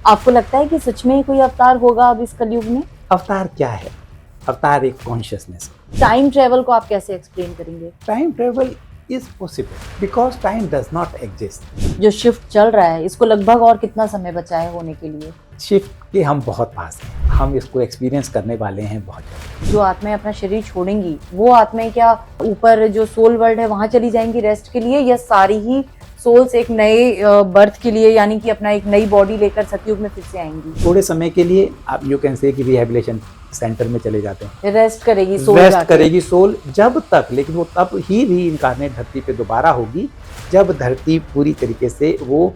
आपको लगता है कि सच में कोई अवतार होगा अब इस कलयुग में? अवतार क्या है? अवतार एक कॉन्शियसनेस। टाइम ट्रेवल को आप कैसे एक्सप्लेन करेंगे? Time travel is possible because time does not exist. जो शिफ्ट चल रहा है इसको लगभग और कितना समय बचा है होने के लिए? शिफ्ट के हम बहुत पास हैं, हम इसको एक्सपीरियंस करने वाले हैं बहुत जल्द। जो आत्माएं अपना शरीर छोड़ेंगी वो आत्माएं क्या ऊपर जो सोल वर्ल्ड है वहां चली जाएंगी रेस्ट के लिए, या सारी ही सोल्स एक नए बर्थ के लिए यानी कि अपना एक नई बॉडी लेकर सतयुग में फिर से आएंगी? थोड़े समय के लिए आप यू कैन से कि रिहैबिलिटेशन सेंटर में चले जाते हैं। रेस्ट करेगी सोल, रेस्ट करेगी सोल जब तक, लेकिन वो तब ही रीइंकार्नेट धरती पे दोबारा होगी जब धरती पूरी तरीके से वो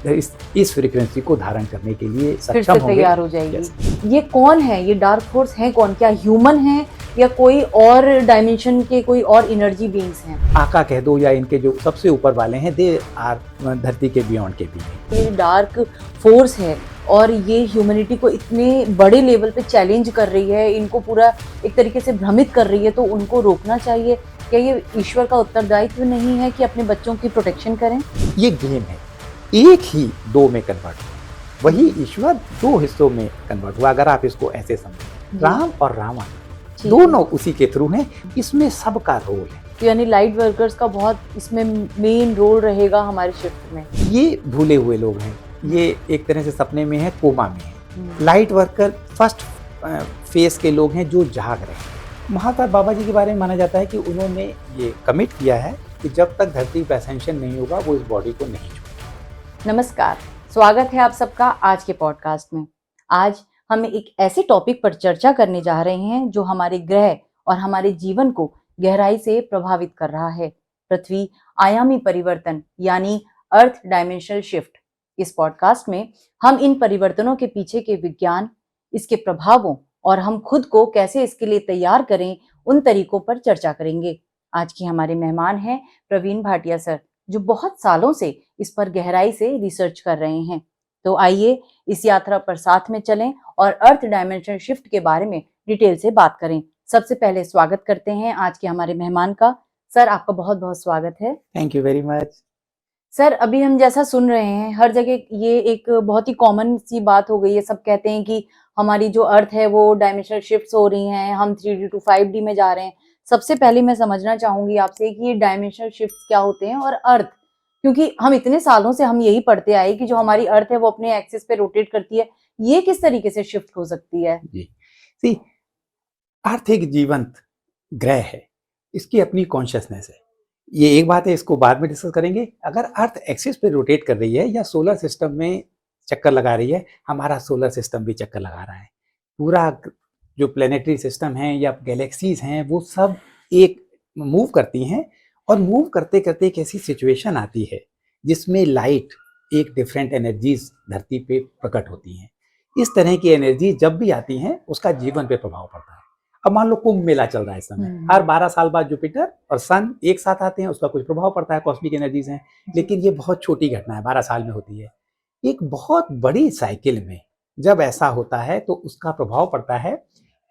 इस फ्रीक्वेंसी को धारण करने के लिए फिर सक्षम से होंगे। तैयार हो जाएगी। Yes. ये कौन है? ये डार्क फोर्स है कौन? क्या ह्यूमन है या कोई और डायमेंशन के कोई और एनर्जी बीइंग्स हैं? आका कह दो या इनके जो सबसे ऊपर वाले हैं, दे आर धरती के बियॉन्ड के भी। ये डार्क फोर्स है और ये ह्यूमैनिटी को इतने बड़े लेवल पे चैलेंज कर रही है, इनको पूरा एक तरीके से भ्रमित कर रही है, तो उनको रोकना चाहिए। क्या ये ईश्वर का उत्तरदायित्व नहीं है कि अपने बच्चों की प्रोटेक्शन करें? ये गेम है, एक ही दो में कन्वर्ट हुआ, वही ईश्वर दो हिस्सों में कन्वर्ट हुआ, अगर आप इसको ऐसे समझें। राम और रावण दोनों उसी के थ्रू हैं, इसमें सबका रोल है। तो यानी लाइट वर्कर्स का बहुत इसमें मेन रोल रहेगा हमारे शिफ्ट में। ये भूले हुए लोग हैं, ये एक तरह से सपने में है, कोमा में है। लाइट वर्कर फर्स्ट फेस के लोग हैं जो जाग रहे हैं। महाकाल बाबा जी के बारे में माना जाता है कि उन्होंने ये कमिट किया है कि जब तक धरती पे असेंशन नहीं होगा वो इस बॉडी को नहीं छोड़ेगा। नमस्कार, स्वागत है आप सबका आज के पॉडकास्ट में। आज हम एक ऐसे टॉपिक पर चर्चा करने जा रहे हैं जो हमारे ग्रह और हमारे जीवन को गहराई से प्रभावित कर रहा है। पृथ्वी आयामी परिवर्तन यानी अर्थ डायमेंशनल शिफ्ट। इस पॉडकास्ट में हम इन परिवर्तनों के पीछे के विज्ञान, इसके प्रभावों और हम खुद को कैसे इसके लिए तैयार करें, उन तरीकों पर चर्चा करेंगे। आज के हमारे मेहमान हैं प्रवीण भाटिया सर, जो बहुत सालों से इस पर गहराई से रिसर्च कर रहे हैं। तो आइए इस यात्रा पर साथ में चलें और अर्थ डायमेंशन शिफ्ट के बारे में डिटेल से बात करें। सबसे पहले स्वागत करते हैं आज के हमारे मेहमान का। सर, आपका बहुत बहुत स्वागत है। Thank you very much. Sir, अभी हम जैसा सुन रहे हैं हर जगह ये एक बहुत ही कॉमन सी बात हो गई है। सब कहते हैं कि हमारी जो अर्थ है वो डायमेंशनल शिफ्ट्स हो रही हैं, हम 3D टू 5D में जा रहे हैं। सबसे पहले मैं समझना चाहूंगी आपसे कि ये डायमेंशनल शिफ्ट्स क्या होते हैं और अर्थ, क्योंकि हम इतने सालों से हम यही पढ़ते आए कि जो हमारी अर्थ है वो अपने एक्सिस पे रोटेट करती है, ये किस तरीके से शिफ्ट हो सकती है? जी, सी अर्थ एक जीवंत ग्रह है, इसकी अपनी कॉन्शियसनेस है। ये एक बात है, इसको बाद में डिस्कस करेंगे। अगर अर्थ एक्सिस पे रोटेट कर रही है या सोलर सिस्टम में चक्कर लगा रही है, हमारा सोलर सिस्टम भी चक्कर लगा रहा है। पूरा जो प्लेनेटरी सिस्टम है या गैलेक्सीज हैं वो सब एक मूव करती हैं, और मूव करते करते एक ऐसी सिचुएशन आती है जिसमें लाइट एक डिफरेंट एनर्जीज धरती पे प्रकट होती हैं। इस तरह की एनर्जी जब भी आती हैं उसका जीवन पे प्रभाव पड़ता है। अब मान लो कुंभ मेला चल रहा है इस समय, हर 12 साल बाद जुपिटर और सन एक साथ आते हैं, उसका कुछ प्रभाव पड़ता है, कॉस्मिक एनर्जीज हैं। लेकिन ये बहुत छोटी घटना है, 12 साल में होती है। एक बहुत बड़ी साइकिल में जब ऐसा होता है तो उसका प्रभाव पड़ता है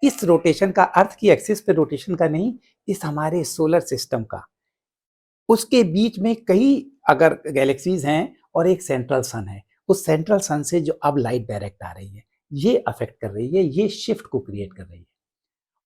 इस रोटेशन का, अर्थ की एक्सिस पे रोटेशन का नहीं, इस हमारे सोलर सिस्टम का। उसके बीच में कई अगर गैलेक्सीज हैं और एक सेंट्रल सन है, उस सेंट्रल सन से जो अब लाइट डायरेक्ट आ रही है ये अफेक्ट कर रही है, ये शिफ्ट को क्रिएट कर रही है।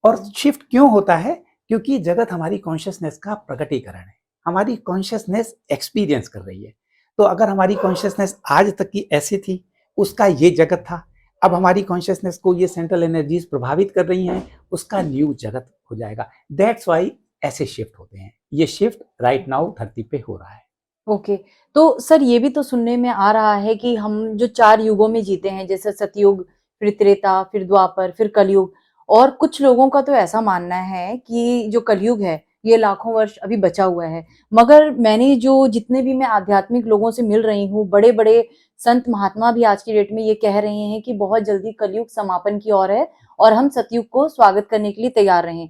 और शिफ्ट क्यों होता है? क्योंकि जगत हमारी कॉन्शियसनेस का प्रकटीकरण है, हमारी कॉन्शियसनेस एक्सपीरियंस कर रही है। तो अगर हमारी कॉन्शियसनेस आज तक की ऐसी थी, उसका ये जगत था, अब हमारी कॉन्शियसनेस को ये सेंट्रल एनर्जीज प्रभावित कर रही हैं, उसका न्यू जगत हो जाएगा। दैट्स वाई ऐसे शिफ्ट होते हैं। ये शिफ्ट राइट नाउ धरती पे हो रहा है। ओके, तो सर ये भी तो सुनने में आ रहा है कि हम जो 4 युगों में जीते हैं, जैसे सतयुग, फिर त्रेता, फिर द्वापर, फिर कलयुग, और कुछ लोगों का तो ऐसा मानना है कि जो कलयुग है ये लाखों वर्ष अभी बचा हुआ है। मगर मैंने जो जितने भी मैं आध्यात्मिक लोगों से मिल रही हूँ, बड़े बड़े संत महात्मा भी आज की डेट में ये कह रहे हैं कि बहुत जल्दी कलयुग समापन की ओर है और हम सतयुग को स्वागत करने के लिए तैयार रहें।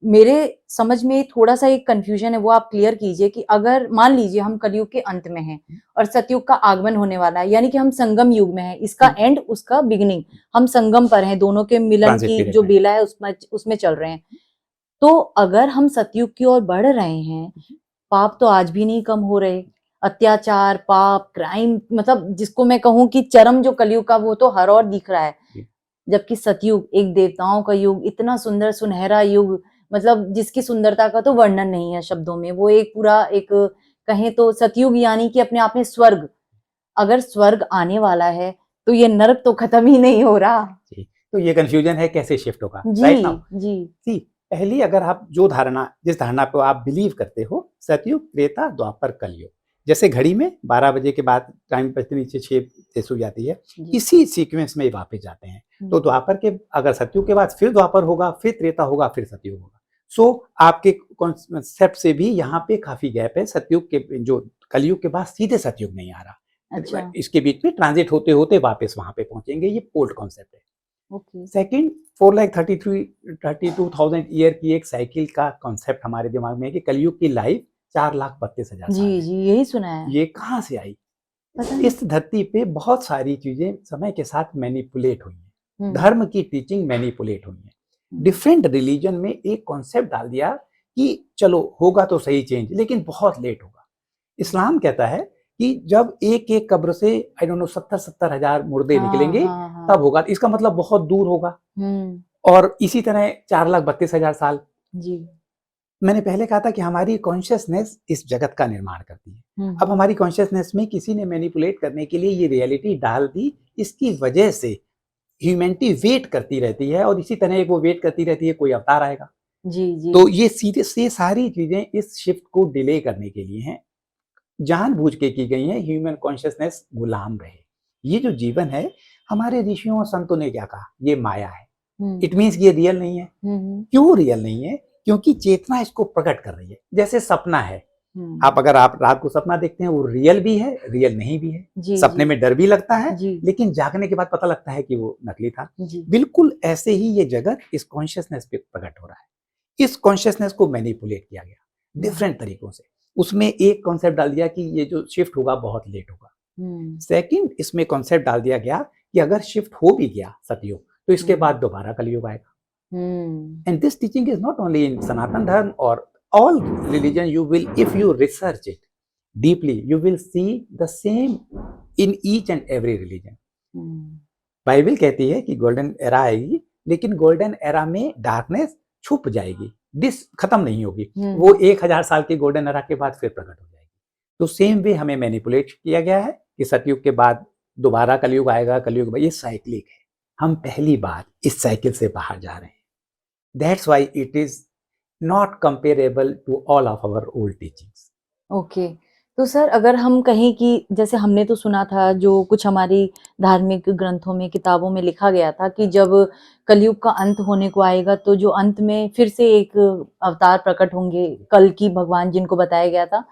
मेरे समझ में थोड़ा सा एक कंफ्यूजन है, वो आप क्लियर कीजिए कि अगर मान लीजिए हम कलयुग के अंत में हैं और सतयुग का आगमन होने वाला है, यानी कि हम संगम युग में हैं, इसका एंड उसका बिगिनिंग, हम संगम पर हैं, दोनों के मिलन की जो बेला है उसमें चल रहे हैं। तो अगर हम सतयुग की ओर बढ़ रहे हैं, पाप तो आज भी नहीं कम हो रहे, अत्याचार, पाप, क्राइम, मतलब जिसको मैं कहूँ कि चरम जो कलयुग का वो तो हर ओर दिख रहा है। जी। जबकि सतयुग एक देवताओं का युग, इतना सुंदर सुनहरा युग, मतलब जिसकी सुंदरता का तो वर्णन नहीं है शब्दों में। वो एक पूरा एक कहें तो सतयुग यानी कि अपने आप में स्वर्ग। अगर स्वर्ग आने वाला है तो ये नरक तो खत्म ही नहीं हो रहा। जी, तो ये कंफ्यूजन है कैसे शिफ्ट होगा, जी राइट नाउ। जी। सी, पहली अगर आप जिस धारणा पे आप बिलीव करते हो, सतयुग, त्रेता, द्वापर, कलयुग, जैसे घड़ी में 12 बजे के बाद टाइम बजते नीचे 6 से हो जाती है, जी। इसी सीक्वेंस में वापस जाते हैं। तो द्वापर के अगर सतयुग के बाद फिर द्वापर होगा, फिर त्रेता होगा, फिर सतयुग होगा। सो आपके कॉन्सेप्ट से भी यहाँ पे काफी गैप है। सतयुग के जो कलयुग के बाद सीधे सतयुग नहीं आ रहा, अच्छा। इसके बीच में ट्रांजिट होते होते वापस वहां पे पहुंचेंगे। ये ओल्ड कॉन्सेप्ट है। ओके। सेकंड, 4,33,32,000 ईयर की एक साइकिल का कॉन्सेप्ट हमारे दिमाग में है कि कलयुग की लाइफ 4,32,000 साल जी है। जी, यही सुना है। ये कहाँ से आई? पता नहीं। इस धरती पे बहुत सारी चीजें समय के साथ मैनिपुलेट हुई हैं। हम्म धर्म की टीचिंग मैनिपुलेट हुई है। डिफरेंट रिलीजन में एक कॉन्सेप्ट डाल दिया कि चलो होगा तो सही चेंज, लेकिन बहुत लेट होगा। इस्लाम कहता है कि जब एक एक कब्र से आई डोंट नो 70-70 हजार मुर्दे हाँ निकलेंगे हाँ हाँ। तब होगा। इसका मतलब बहुत दूर होगा। हम्म। और इसी तरह 4,32,000 साल। जी। मैंने पहले कहा था कि हमारी कॉन्शियसनेस इस जगत का निर्माण करती है। अब हम्म। हमारी कॉन्शियसनेस में किसी ने मैनिपुलेट करने के लिए ये रियलिटी डाल दी। इसकी वजह से ह्यूमैनिटी वेट करती रहती है, और इसी तरह वो वेट करती रहती है कोई अवतार आएगा। जी जी। तो ये सीधे से सारी चीजें इस शिफ्ट को डिले करने के लिए हैं, जानबूझ के की गई हैं। ह्यूमन कॉन्शियसनेस गुलाम रहे। ये जो जीवन है, हमारे ऋषियों और संतों ने क्या कहा, ये माया है। इट मीन्स ये रियल नहीं है। क्यों रियल नहीं है? क्योंकि चेतना इसको प्रकट कर रही है। जैसे सपना है, आप अगर आप रात को सपना देखते हैं, वो रियल भी है, रियल नहीं भी है। जी सपने जी में डर भी लगता है, जी लेकिन जागने के बाद पता लगता है कि वो नकली था। जी। बिल्कुल ऐसे ही ये जगत इस कॉन्शियसनेस पे प्रकट हो रहा है। इस कॉन्शियसनेस को मैनिपुलेट किया गया डिफरेंट तरीकों से। उसमें एक कॉन्सेप्ट डाल दिया कि ये जो शिफ्ट होगा बहुत लेट होगा। सेकंड, इसमें कॉन्सेप्ट डाल दिया गया कि अगर शिफ्ट हो भी गया सतयुग, तो इसके बाद दोबारा कलयुग आएगा। And this teaching is not only in Sanatan Dharma or all religion. You will, if you research it deeply, you will see the same in each and every religion. Bible कहती है कि गोल्डन एरा आएगी, लेकिन golden era में darkness छुप जाएगी, dish खत्म नहीं होगी। वो 1,000 साल के गोल्डन एरा के बाद फिर प्रकट हो जाएगी। तो सेम वे हमें मैनिपुलेट किया गया है कि सतयुग के बाद दोबारा कलयुग आएगा, कलयुग, ये साइक्लिक है। हम पहली बार इस साइकिल से बाहर जा रहे हैं। That's why it is not comparable to all of our old teachings. Okay. तो सर अगर हम कहें कि जैसे हमने तो सुना था, जो कुछ हमारी धार्मिक ग्रंथों में, किताबों में लिखा गया था कि जब कलयुग का अंत होने को आएगा तो जो अंत में फिर से एक अवतार प्रकट होंगे, कल की भगवान जिनको बताया गया था।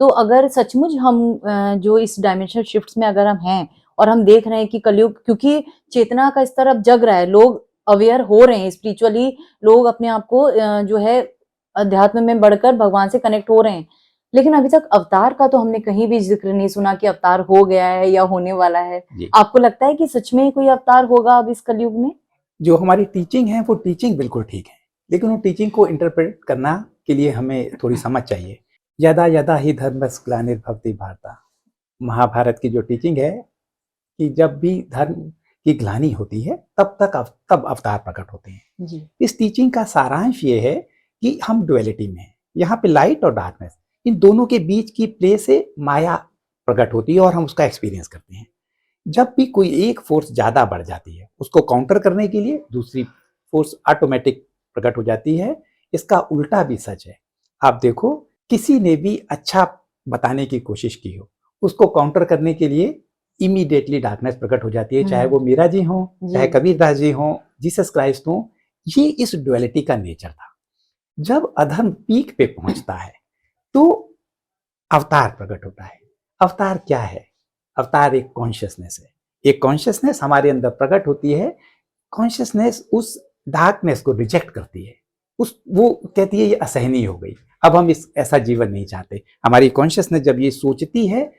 तो अगर सचमुच हम जो इस डायमेंशनल शिफ्ट्स में अगर हम हैं और हम देख रहे हैं कि कलयुग, क्योंकि चेतना का स्तर अब जग रहा है, लोग अवेयर हो रहे हैं स्पिरिचुअली, लोग अपने आप को जो है अध्यात्म में बढ़कर भगवान से कनेक्ट हो रहे हैं, लेकिन अभी तक अवतार का तो हमने कहीं भी जिक्र नहीं सुना कि अवतार हो गया है या होने वाला है। आपको लगता है कि सच में कोई अवतार होगा अब इस कलयुग में? जो हमारी टीचिंग है वो टीचिंग बिल्कुल ठीक है, लेकिन वो टीचिंग को इंटरप्रेट करना के लिए हमें थोड़ी समझ चाहिए। यदा यदा ही धर्मस्य ग्लानिर्भवति भारत, महाभारत की जो टीचिंग है कि जब भी धर्म की ग्लानि होती है तब अवतार प्रकट होते हैं। जी। इस टीचिंग का सारांश ये है कि हम डुअलिटी में हैं। यहाँ पे लाइट और डार्कनेस, इन दोनों के बीच की प्ले से माया प्रकट होती है और हम उसका एक्सपीरियंस करते हैं। जब भी कोई एक फोर्स ज्यादा बढ़ जाती है, उसको काउंटर करने के लिए दूसरी फोर्स ऑटोमेटिक प्रकट हो जाती है। इसका उल्टा भी सच है। आप देखो, किसी ने भी अच्छा बताने की कोशिश की हो, उसको काउंटर करने के लिए इमीडिएटली डार्कनेस प्रकट हो जाती है, चाहे वो मीरा जी हो, चाहे कबीरदास जी हो, जीसस क्राइस्ट हो। ये इस डुअलिटी का नेचर था। जब अधर्म पीक पे पहुंचता है तो अवतार प्रकट होता है। अवतार क्या है? अवतार एक कॉन्शियसनेस है। एक कॉन्शियसनेस हमारे अंदर प्रकट होती है। कॉन्शियसनेस उस डार्कनेस को रिजेक्ट करती है, वो कहती है ये असहनीय हो गई, अब हम ऐसा जीवन नहीं चाहते। हमारी कॉन्शियसनेस जब ये सोचती है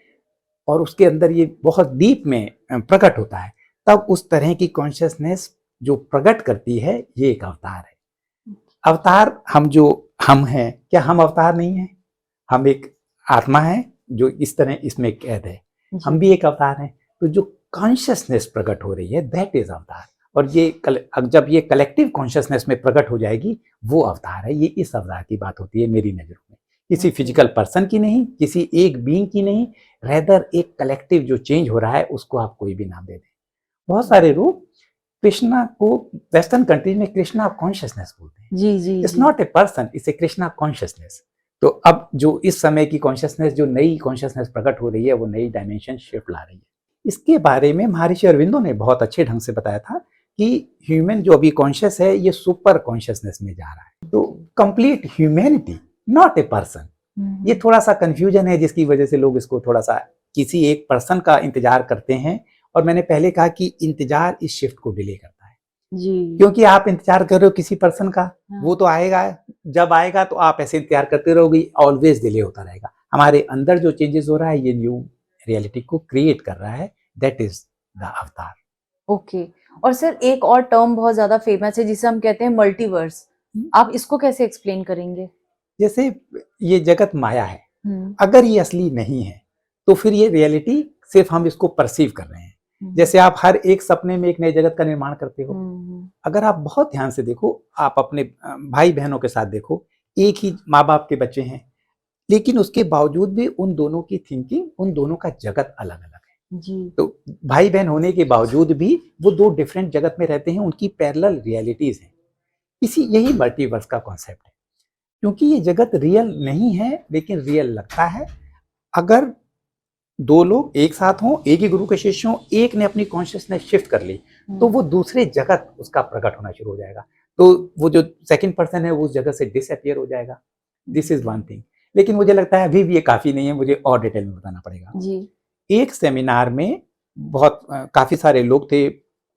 और उसके अंदर ये बहुत डीप में प्रकट होता है, तब उस तरह की कॉन्शियसनेस जो प्रकट करती है, ये एक अवतार है। अवतार हम हैं, क्या हम अवतार नहीं हैं? हम एक आत्मा है जो इस तरह इसमें कैद है, जी, हम भी एक अवतार हैं। तो जो कॉन्शियसनेस प्रकट हो रही है दैट इज अवतार, और ये अब जब ये कलेक्टिव कॉन्शियसनेस में प्रकट हो जाएगी वो अवतार है। ये इस अवतार की बात होती है मेरी नजरों में, किसी ओके। फिजिकल पर्सन की नहीं, किसी एक बीइंग की नहीं, रेदर एक कलेक्टिव जो चेंज हो रहा है उसको आप कोई भी नाम दे दें। बहुत सारे लोग कृष्णा को वेस्टर्न कंट्रीज में कृष्णा कॉन्शियसनेस बोलते हैं। जी, जी, इट्स जी। Not a person, it's a Krishna consciousness. तो अब जो इस समय की कॉन्शियसनेस, जो नई कॉन्शियसनेस प्रकट हो रही है, वो नई डायमेंशन शिफ्ट ला रही है। इसके बारे में महर्षि अरविंदो ने बहुत अच्छे ढंग से बताया था कि ह्यूमन जो अभी कॉन्शियस है ये सुपर कॉन्शियसनेस में जा रहा है। तो complete humanity, not a person. ये थोड़ा सा कंफ्यूजन है जिसकी वजह से लोग इसको थोड़ा सा किसी एक पर्सन का इंतजार करते हैं, और मैंने पहले कहा कि इंतजार इस शिफ्ट को डिले करता है। जी। क्योंकि आप इंतजार कर रहे हो किसी पर्सन का, हाँ। वो तो आएगा, जब आएगा तो आप ऐसे इंतजार करते रहोगे, ऑलवेज डिले होता रहेगा। हमारे अंदर जो चेंजेस हो रहा है ये न्यू रियलिटी को क्रिएट कर रहा है, दैट इज द अवतार। ओके। और सर एक और टर्म बहुत ज्यादा फेमस है जिसे हम कहते हैं मल्टीवर्स, आप इसको कैसे एक्सप्लेन करेंगे? जैसे ये जगत माया है, हम्म, अगर ये असली नहीं है तो फिर ये रियलिटी सिर्फ हम इसको परसीव कर रहे हैं। जैसे आप हर एक सपने में एक नए जगत का निर्माण करते हो। अगर आप बहुत ध्यान से देखो, आप अपने भाई बहनों के साथ देखो, एक ही माँ बाप के बच्चे हैं, लेकिन उसके बावजूद भी उन दोनों की थिंकिंग, उन दोनों का जगत अलग अलग है। जी। तो भाई बहन होने के बावजूद भी वो दो डिफरेंट जगत में रहते हैं, उनकी पैरेलल रियलिटीज हैं। यही मल्टीवर्स का कॉन्सेप्ट है, क्योंकि ये जगत रियल नहीं है लेकिन रियल लगता है। अगर दो लोग एक साथ हों, एक ही गुरु के शिष्य हों, एक ने अपनी कॉन्शियसनेस शिफ्ट कर ली, तो वो दूसरे जगत उसका प्रकट होना शुरू हो जाएगा। तो वो जो सेकंड पर्सन है वो उस जगह से डिसअपियर हो जाएगा। This is one thing. लेकिन मुझे लगता है अभी भी ये काफी नहीं है, मुझे और डिटेल में बताना पड़ेगा। जी। एक सेमिनार में बहुत काफी सारे लोग थे,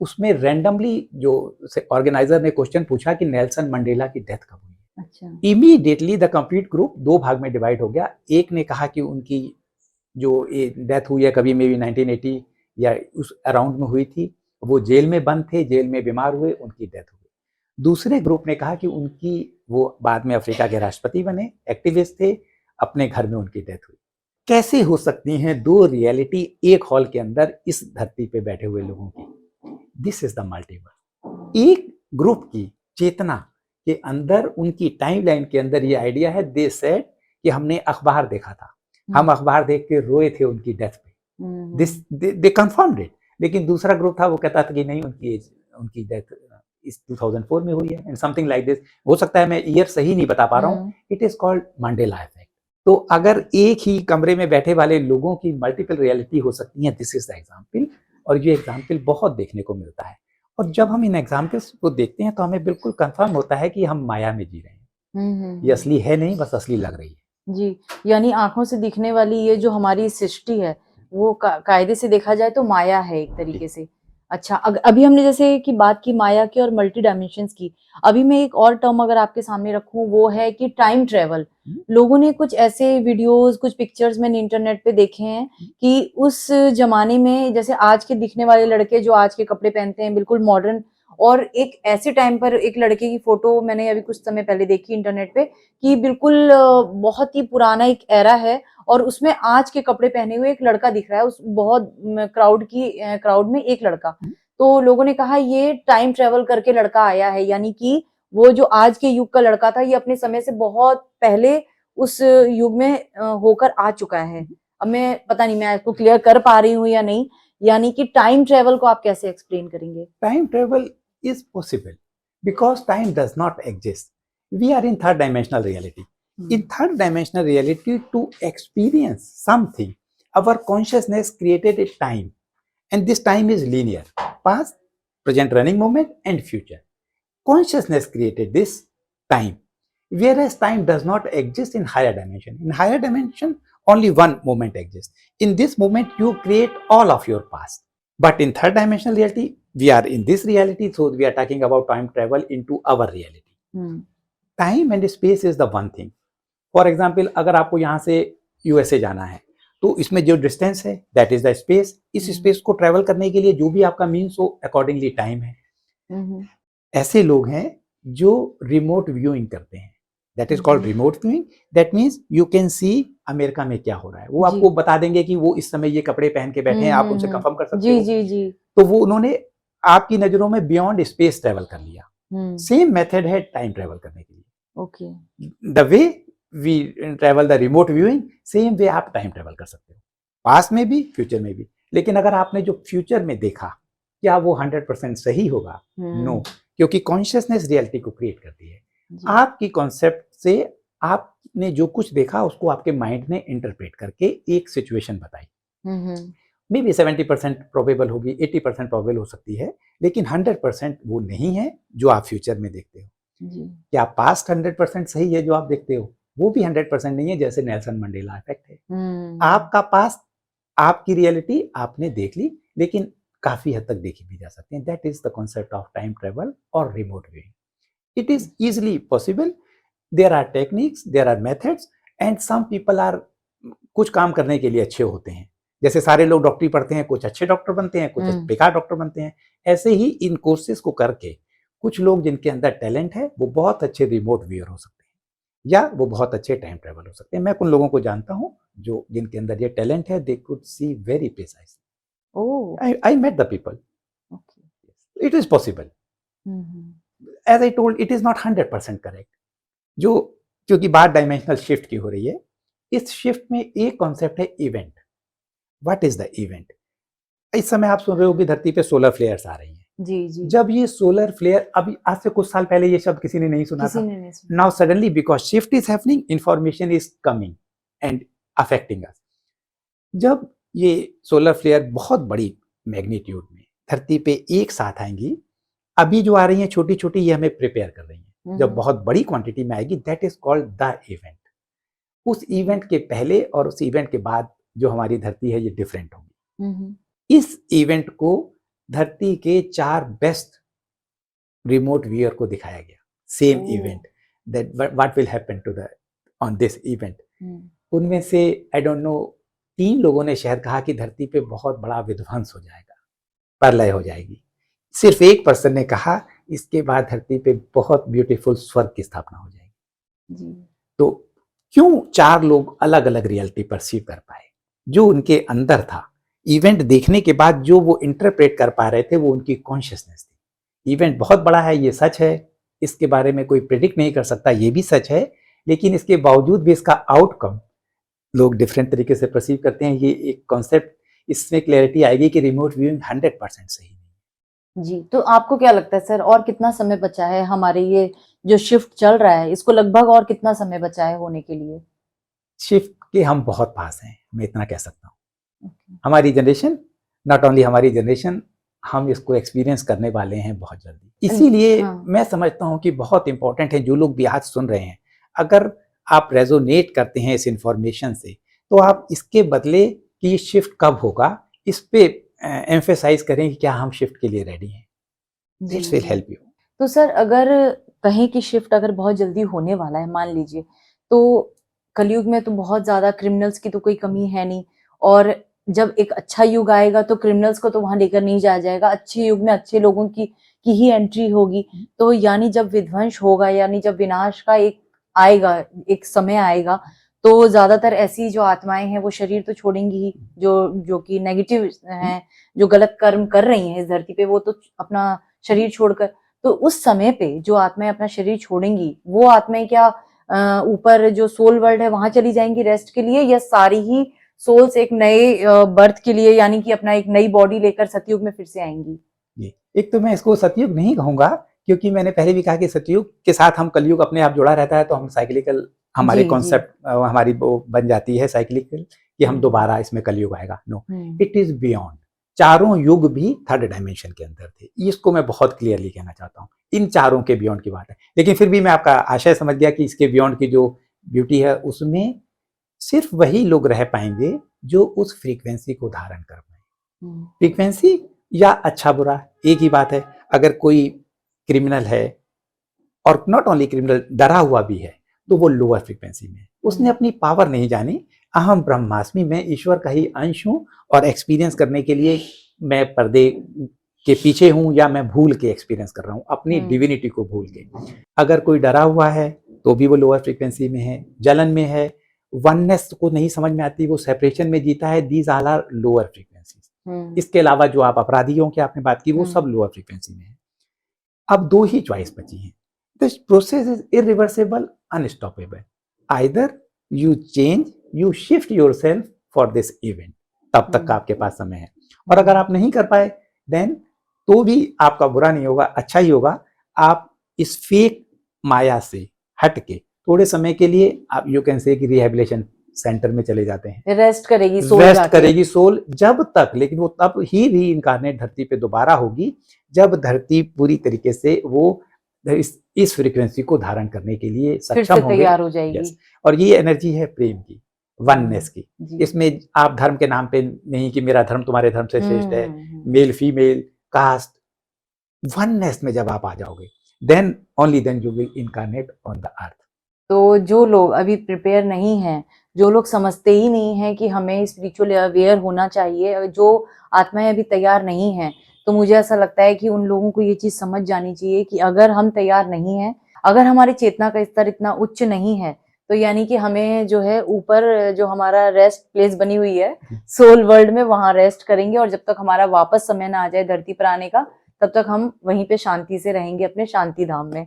उसमें रैंडमली जो ऑर्गेनाइजर ने क्वेश्चन पूछा कि नेल्सन मंडेला की डेथ कब हुई। अच्छा। इमीडिएटली द कंप्लीट ग्रुप दो भाग में डिवाइड हो गया। एक ने कहा कि उनकी जो डेथ हुई है कभी मे बी 1980 या उस अराउंड में हुई थी, वो जेल में बंद थे, जेल में बीमार हुए, उनकी डेथ हो गई। दूसरे ग्रुप ने कहा कि उनकी वो बाद में अफ्रीका के राष्ट्रपति बने, एक्टिविस्ट थे, अपने घर में उनकी डेथ हुई। कैसे हो सकती हैं दो रियलिटी एक हॉल के अंदर इस धरती पे बैठे हुए लोगों की? This is the multiverse. एक ग्रुप की चेतना के अंदर, उनकी टाइमलाइन के अंदर ये आइडिया है। दे सेड कि हमने अखबार देखा था, हम अखबार देख के रोए थे उनकी डेथ पे। This they confirmed it. लेकिन दूसरा ग्रुप था वो कहता था कि नहीं, उनकी डेथ इस 2004 में हुई है एंड समथिंग लाइक दिस। हो सकता है मैं ईयर सही नहीं बता पा रहा हूँ। It is called Mandela effect. तो अगर एक ही कमरे में बैठे वाले लोगों की मल्टीपल रियलिटी हो सकती है, दिस इज द एग्जाम्पल। और ये एग्जाम्पल बहुत देखने को मिलता है, और जब हम इन एग्जाम्पल्स को देखते हैं तो हमें बिल्कुल कंफर्म होता है कि हम माया में जी रहे हैं। ये असली है नहीं, बस असली लग रही है। जी, यानी आँखों से दिखने वाली ये जो हमारी सृष्टि है, वो कायदे से देखा जाए तो माया है एक तरीके से। अच्छा, अभी हमने जैसे कि बात की माया की और मल्टी डायमेंशंस की, अभी मैं एक और टर्म अगर आपके सामने रखूँ वो है कि टाइम ट्रैवल। लोगों ने कुछ ऐसे वीडियोज़, कुछ पिक्चर्स मैंने इंटरनेट पे देखे हैं कि उस ज़माने में जैसे आज के दिखने वाले लड़के जो आज के कपड़े पहनते हैं बिल्कुल मॉडर्न, और एक ऐसे टाइम पर एक लड़के की फ़ोटो मैंने अभी कुछ समय पहले देखी इंटरनेट पे कि बिल्कुल बहुत ही पुराना एक एरा है और उसमें आज के कपड़े पहने हुए एक लड़का दिख रहा है उस बहुत क्राउड में एक लड़का। तो लोगों ने कहा ये टाइम ट्रैवल करके लड़का आया है, यानी कि वो जो आज के युग का लड़का था ये अपने समय से बहुत पहले उस युग में होकर आ चुका है। अब मैं पता नहीं मैं इसको क्लियर कर पा रही हूँ या नहीं, यानी कि टाइम ट्रैवल को आप कैसे एक्सप्लेन करेंगे? Time travel is possible because time does not exist. We are in third dimensional reality. In third dimensional reality, to experience something, our consciousness created a time, and this time is linear: past, present running moment, and future. Consciousness created this time, whereas time does not exist in higher dimension. In higher dimension, only one moment exists. In this moment, you create all of your past. But in third dimensional reality, we are in this reality, so we are talking about time travel into our reality. Time and space is the one thing. For example, अगर आपको यहाँ से USA जाना है तो इसमें जो distance है दैट इज द स्पेस। इस स्पेस को ट्रेवल करने के लिए जो भी आपका मीन्स हो अकॉर्डिंगली टाइम है। ऐसे लोग हैं जो रिमोट व्यूइंग करते हैं, that is called remote viewing. That means you can see America में क्या हो रहा है, वो जी। आपको बता देंगे कि वो इस समय ये कपड़े पहन के बैठे हैं, आप उनसे कंफर्म कर सकते जी हो। जी जी। तो वो उन्होंने आपकी नजरों में बियॉन्ड स्पेस ट्रेवल कर लिया। सेम मेथड है टाइम ट्रेवल करने के लिए। Okay. The way we travel the remote viewing, same way आप टाइम ट्रेवल कर सकते हो, पास्ट में भी फ्यूचर में भी। लेकिन अगर आपने जो फ्यूचर में देखा, क्या वो 100% सही होगा? नो, क्योंकि कॉन्शियसनेस रियलिटी को क्रिएट करती है। आपकी कॉन्सेप्ट से आपने जो कुछ देखा उसको आपके माइंड ने इंटरप्रेट करके एक सिचुएशन बताई। मे बी 70% प्रोबेबल होगी, 80% प्रोबेबल हो सकती है, लेकिन 100% वो नहीं है जो आप फ्यूचर में देखते हो। क्या पास्ट 100% सही है जो आप देखते हो? वो भी 100% नहीं है, जैसे नेल्सन मंडेला इफेक्ट है। आपका पास्ट, आपकी रियलिटी आपने देख ली, लेकिन काफी हद तक देखी भी जा सकती है। That is the concept of time travel और remote viewing. It is easily possible. There are techniques, there are methods, and some people are, कुछ काम करने के लिए अच्छे होते हैं। जैसे सारे लोग डॉक्टरी पढ़ते हैं, कुछ अच्छे डॉक्टर बनते हैं, कुछ बेकार डॉक्टर बनते हैं। ऐसे ही इन कोर्सेज को करके कुछ लोग जिनके अंदर टैलेंट है वो बहुत अच्छे रिमोट व्यूअर हो सकते हैं, या वो बहुत अच्छे टाइम ट्रेवल हो सकते हैं। मैं उन लोगों को जानता हूँ जो जिनके अंदर ये टैलेंट है, they could see very precise. I met the people. Okay. It is possible. As I told, it is not 100% correct. जो क्योंकि बात डायमेंशनल शिफ्ट की हो रही है, इस शिफ्ट में एक कॉन्सेप्ट है event. What is the event? इस समय आप सुन रहे हो कि धरती पे सोलर फ्लेयर्स आ रही हैं। जी जी। जब ये सोलर फ्लेयर, अभी आज से कुछ साल पहले ये शब्द किसी ने नहीं सुना था। Now suddenly because shift is happening, information is coming and affecting us. जब ये सोलर फ्लेयर बहुत बड़ी मैग्नीट्यूड में धरती पे एक साथ आएंगी, अभी जो आ रही हैं छोटी छोटी, ये हमें प्रिपेयर कर रही हैं। जब बहुत बड़ी क्वांटिटी में आएगी, that is called the event. उस इवेंट के पहले और उस इवेंट के बाद जो हमारी धरती है, ये डिफरेंट होगी। इस इवेंट को धरती के 4 बेस्ट रिमोट व्यूअर को दिखाया गया। Same event, that what will happen to the on this event. उनमें से आई डोंट नो 3 लोगों ने शायद कहा कि धरती पे बहुत बड़ा विध्वंस हो जाएगा, प्रलय हो जाएगी। सिर्फ एक पर्सन ने कहा इसके बाद धरती पे बहुत ब्यूटीफुल स्वर्ग की स्थापना हो जाएगी। तो क्यों 4 लोग अलग अलग रियलिटी परसीव कर पाए? जो उनके अंदर था, इवेंट देखने के बाद जो वो इंटरप्रेट कर पा रहे थे, वो उनकी कॉन्शियसनेस थी। इवेंट बहुत बड़ा है, ये सच है, इसके बारे में कोई प्रेडिक्ट नहीं कर सकता, ये भी सच है, लेकिन इसके बावजूद भी इसका आउटकम लोग डिफरेंट तरीके से परसीव करते हैं। ये एक कॉन्सेप्ट, इसमें क्लैरिटी आएगी कि रिमोट व्यूइंग 100% सही नहीं। जी, तो आपको क्या लगता है सर, और कितना समय बचा है हमारे ये जो शिफ्ट चल रहा है, इसको लगभग और कितना समय बचा है होने के लिए? शिफ्ट के हम बहुत पास हैं, मैं इतना कह सकता हूँ। हमारी जनरेशन, नॉट ओनली हमारी जनरेशन, हम इसको एक्सपीरियंस करने वाले हैं बहुत जल्दी। इसीलिए मैं समझता हूँ कि बहुत इंपॉर्टेंट है, जो लोग भी आज सुन रहे हैं, अगर आप रेजोनेट करते हैं इस इंफॉर्मेशन से, तो आप इसके बदले कि ये शिफ्ट कब होगा, इस पे एम्फेसाइज करें कि क्या हम शिफ्ट के लिए रेडी हैं। This will help you. तो सर, अगर कहीं की शिफ्ट अगर बहुत जल्दी होने वाला है, मान लीजिए, तो कलयुग में तो बहुत ज्यादा क्रिमिनल्स की तो कोई कमी है नहीं, और जब एक अच्छा युग आएगा तो क्रिमिनल्स को तो वहां लेकर नहीं जाया जाएगा, अच्छे युग में अच्छे लोगों की ही एंट्री होगी। तो यानी जब विध्वंस होगा, यानी जब विनाश का एक आएगा, एक समय आएगा, तो ज्यादातर ऐसी जो आत्माएं हैं वो शरीर तो छोड़ेंगी ही, जो कि नेगेटिव हैं, जो गलत कर्म कर रही हैं इस धरती पे, वो तो अपना शरीर छोड़कर, तो उस समय पे जो आत्माएं अपना शरीर छोड़ेंगी, वो आत्माएं क्या ऊपर जो सोल वर्ल्ड है वहां चली जाएंगी रेस्ट के लिए, या सारी ही सोल्स एक नए बर्थ के लिए, यानी कि अपना एक नई बॉडी लेकर सतयुग में फिर से आएंगी? एक तो मैं इसको सतयुग नहीं कहूंगा, क्योंकि मैंने पहले भी कहा कि सतयुग के साथ हम कलयुग अपने आप जुड़ा रहता है, तो हम साइक्लिकल, हमारे कॉन्सेप्ट हमारी वो बन जाती है साइक्लिकल, कि हम दोबारा इसमें कलयुग आएगा। No, it is beyond. चारों युग भी थर्ड डायमेंशन के अंदर थे, इसको मैं बहुत क्लियरली कहना चाहता हूँ। इन चारों के बियॉन्ड की बात है, लेकिन फिर भी मैं आपका आशय समझ गया कि इसके बियॉन्ड की जो ब्यूटी है, उसमें सिर्फ वही लोग रह पाएंगे जो उस फ्रीक्वेंसी को धारण कर पाए। फ्रीक्वेंसी या अच्छा बुरा एक ही बात है। अगर कोई क्रिमिनल है, और नॉट ओनली क्रिमिनल, डरा हुआ भी है, तो वो लोअर फ्रीक्वेंसी में, उसने अपनी पावर नहीं जानी। अहम ब्रह्मास्मि, मैं ईश्वर का ही अंश हूँ, और एक्सपीरियंस करने के लिए मैं पर्दे के पीछे हूँ, या मैं भूल के एक्सपीरियंस कर रहा हूँ, अपनी डिविनिटी को भूल के। अगर कोई डरा हुआ है, तो भी वो लोअर फ्रीक्वेंसी में है। जलन में है, वननेस को नहीं समझ में आती, वो सेपरेशन में जीता है, these all are lower frequency. इसके अलावा जो आप अपराधियों की आपने बात की वो सब लोअर फ्रीक्वेंसी में है। अब 2 ही चॉइस बची हैं। This process is irreversible, unstoppable. Either you change, you shift yourself for this event, तब तक का आपके पास समय है। और अगर आप नहीं कर पाए देन तो भी आपका बुरा नहीं होगा, अच्छा ही होगा। आप इस फेक माया से हट के थोड़े समय के लिए आप यू कैन से कि रिहैबिलिटेशन सेंटर में चले जाते हैं, रेस्ट करेगी सोल, रेस्ट करेगी सोल जब तक, लेकिन वो तब ही री इनकारनेट धरती पे दोबारा होगी जब धरती पूरी तरीके से वो इस फ्रीक्वेंसी को धारण करने के लिए सक्षम होंगे, तैयार हो जाएगी। yes. और ये एनर्जी है प्रेम की, वननेस की। इसमें आप धर्म के नाम पे नहीं कि मेरा धर्म तुम्हारे धर्म से श्रेष्ठ है, मेल फीमेल कास्ट, वननेस में जब आप आ जाओगे then only then you will incarnate on the earth. तो जो लोग अभी प्रिपेयर नहीं हैं, जो लोग समझते ही नहीं है कि हमें स्पिरिचुअल अवेयर होना चाहिए, जो आत्माएं अभी तैयार नहीं हैं, तो मुझे ऐसा लगता है कि उन लोगों को ये चीज समझ जानी चाहिए कि अगर हम तैयार नहीं हैं, अगर हमारी चेतना का स्तर इतना उच्च नहीं है, तो यानी कि हमें जो है ऊपर जो हमारा रेस्ट प्लेस बनी हुई है सोल वर्ल्ड में, वहां रेस्ट करेंगे। और जब तक हमारा वापस समय ना आ जाए धरती पर आने का, तब तक हम वहीं पे शांति से रहेंगे अपने शांति धाम में।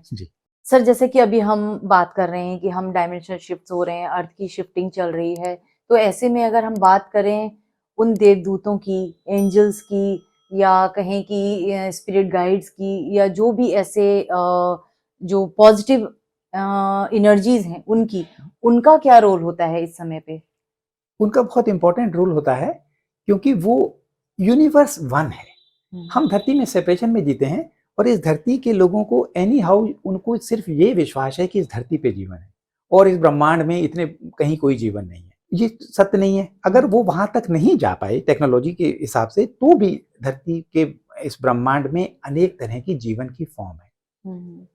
सर, जैसे कि अभी हम बात कर रहे हैं कि हम डायमेंशनल शिफ्ट हो रहे हैं, अर्थ की शिफ्टिंग चल रही है, तो ऐसे में अगर हम बात करें उन देवदूतों की, एंजल्स की, या कहें कि स्पिरिट गाइड्स की, या जो भी ऐसे जो पॉजिटिव एनर्जीज हैं उनका क्या रोल होता है इस समय पे? उनका बहुत इंपॉर्टेंट रोल होता है, क्योंकि वो यूनिवर्स वन है। हम धरती में सेपरेशन में जीते हैं, और इस धरती के लोगों को एनी हाउ उनको सिर्फ ये विश्वास है कि इस धरती पे जीवन है और इस ब्रह्मांड में इतने कहीं कोई जीवन नहीं है। ये सत्य नहीं है। अगर वो वहां तक नहीं जा पाए टेक्नोलॉजी के हिसाब से, तो भी धरती के इस ब्रह्मांड में अनेक तरह की जीवन की फॉर्म है।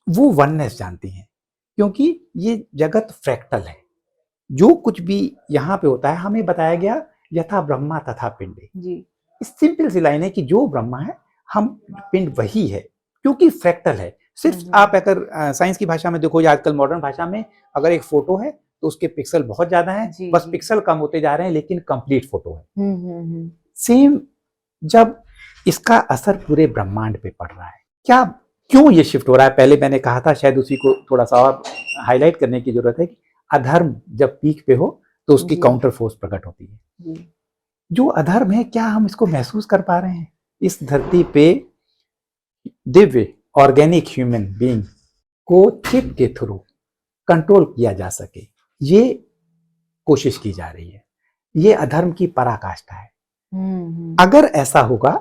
वो वननेस जानती हैं, क्योंकि ये जगत फ्रैक्टल है। जो कुछ भी यहाँ पे होता है हमें बताया गया यथा ब्रह्मा तथा पिंडे। सिंपल सी लाइन है कि जो ब्रह्मा है हम पिंड वही है, क्योंकि फ्रैक्टल है। सिर्फ आप अगर साइंस की भाषा में देखो या आजकल मॉडर्न भाषा में, अगर एक फोटो है तो उसके पिक्सल बहुत ज्यादा हैं, बस पिक्सल कम होते जा रहे हैं, लेकिन कंप्लीट फोटो है। सेम जब इसका असर पूरे ब्रह्मांड पे पड़ रहा है, क्या क्यों ये शिफ्ट हो रहा है? पहले मैंने कहा था, शायद उसी को थोड़ा सा और हाईलाइट करने की जरूरत है कि अधर्म जब पीक पे हो तो उसकी काउंटर फोर्स प्रकट होती है। जो अधर्म है, क्या हम इसको महसूस कर पा रहे हैं? इस धरती पे दिव्य ऑर्गेनिक ह्यूमन बीइंग को चिप के थ्रू कंट्रोल किया जा सके, ये कोशिश की जा रही है। ये अधर्म की पराकाष्ठा है। अगर ऐसा होगा,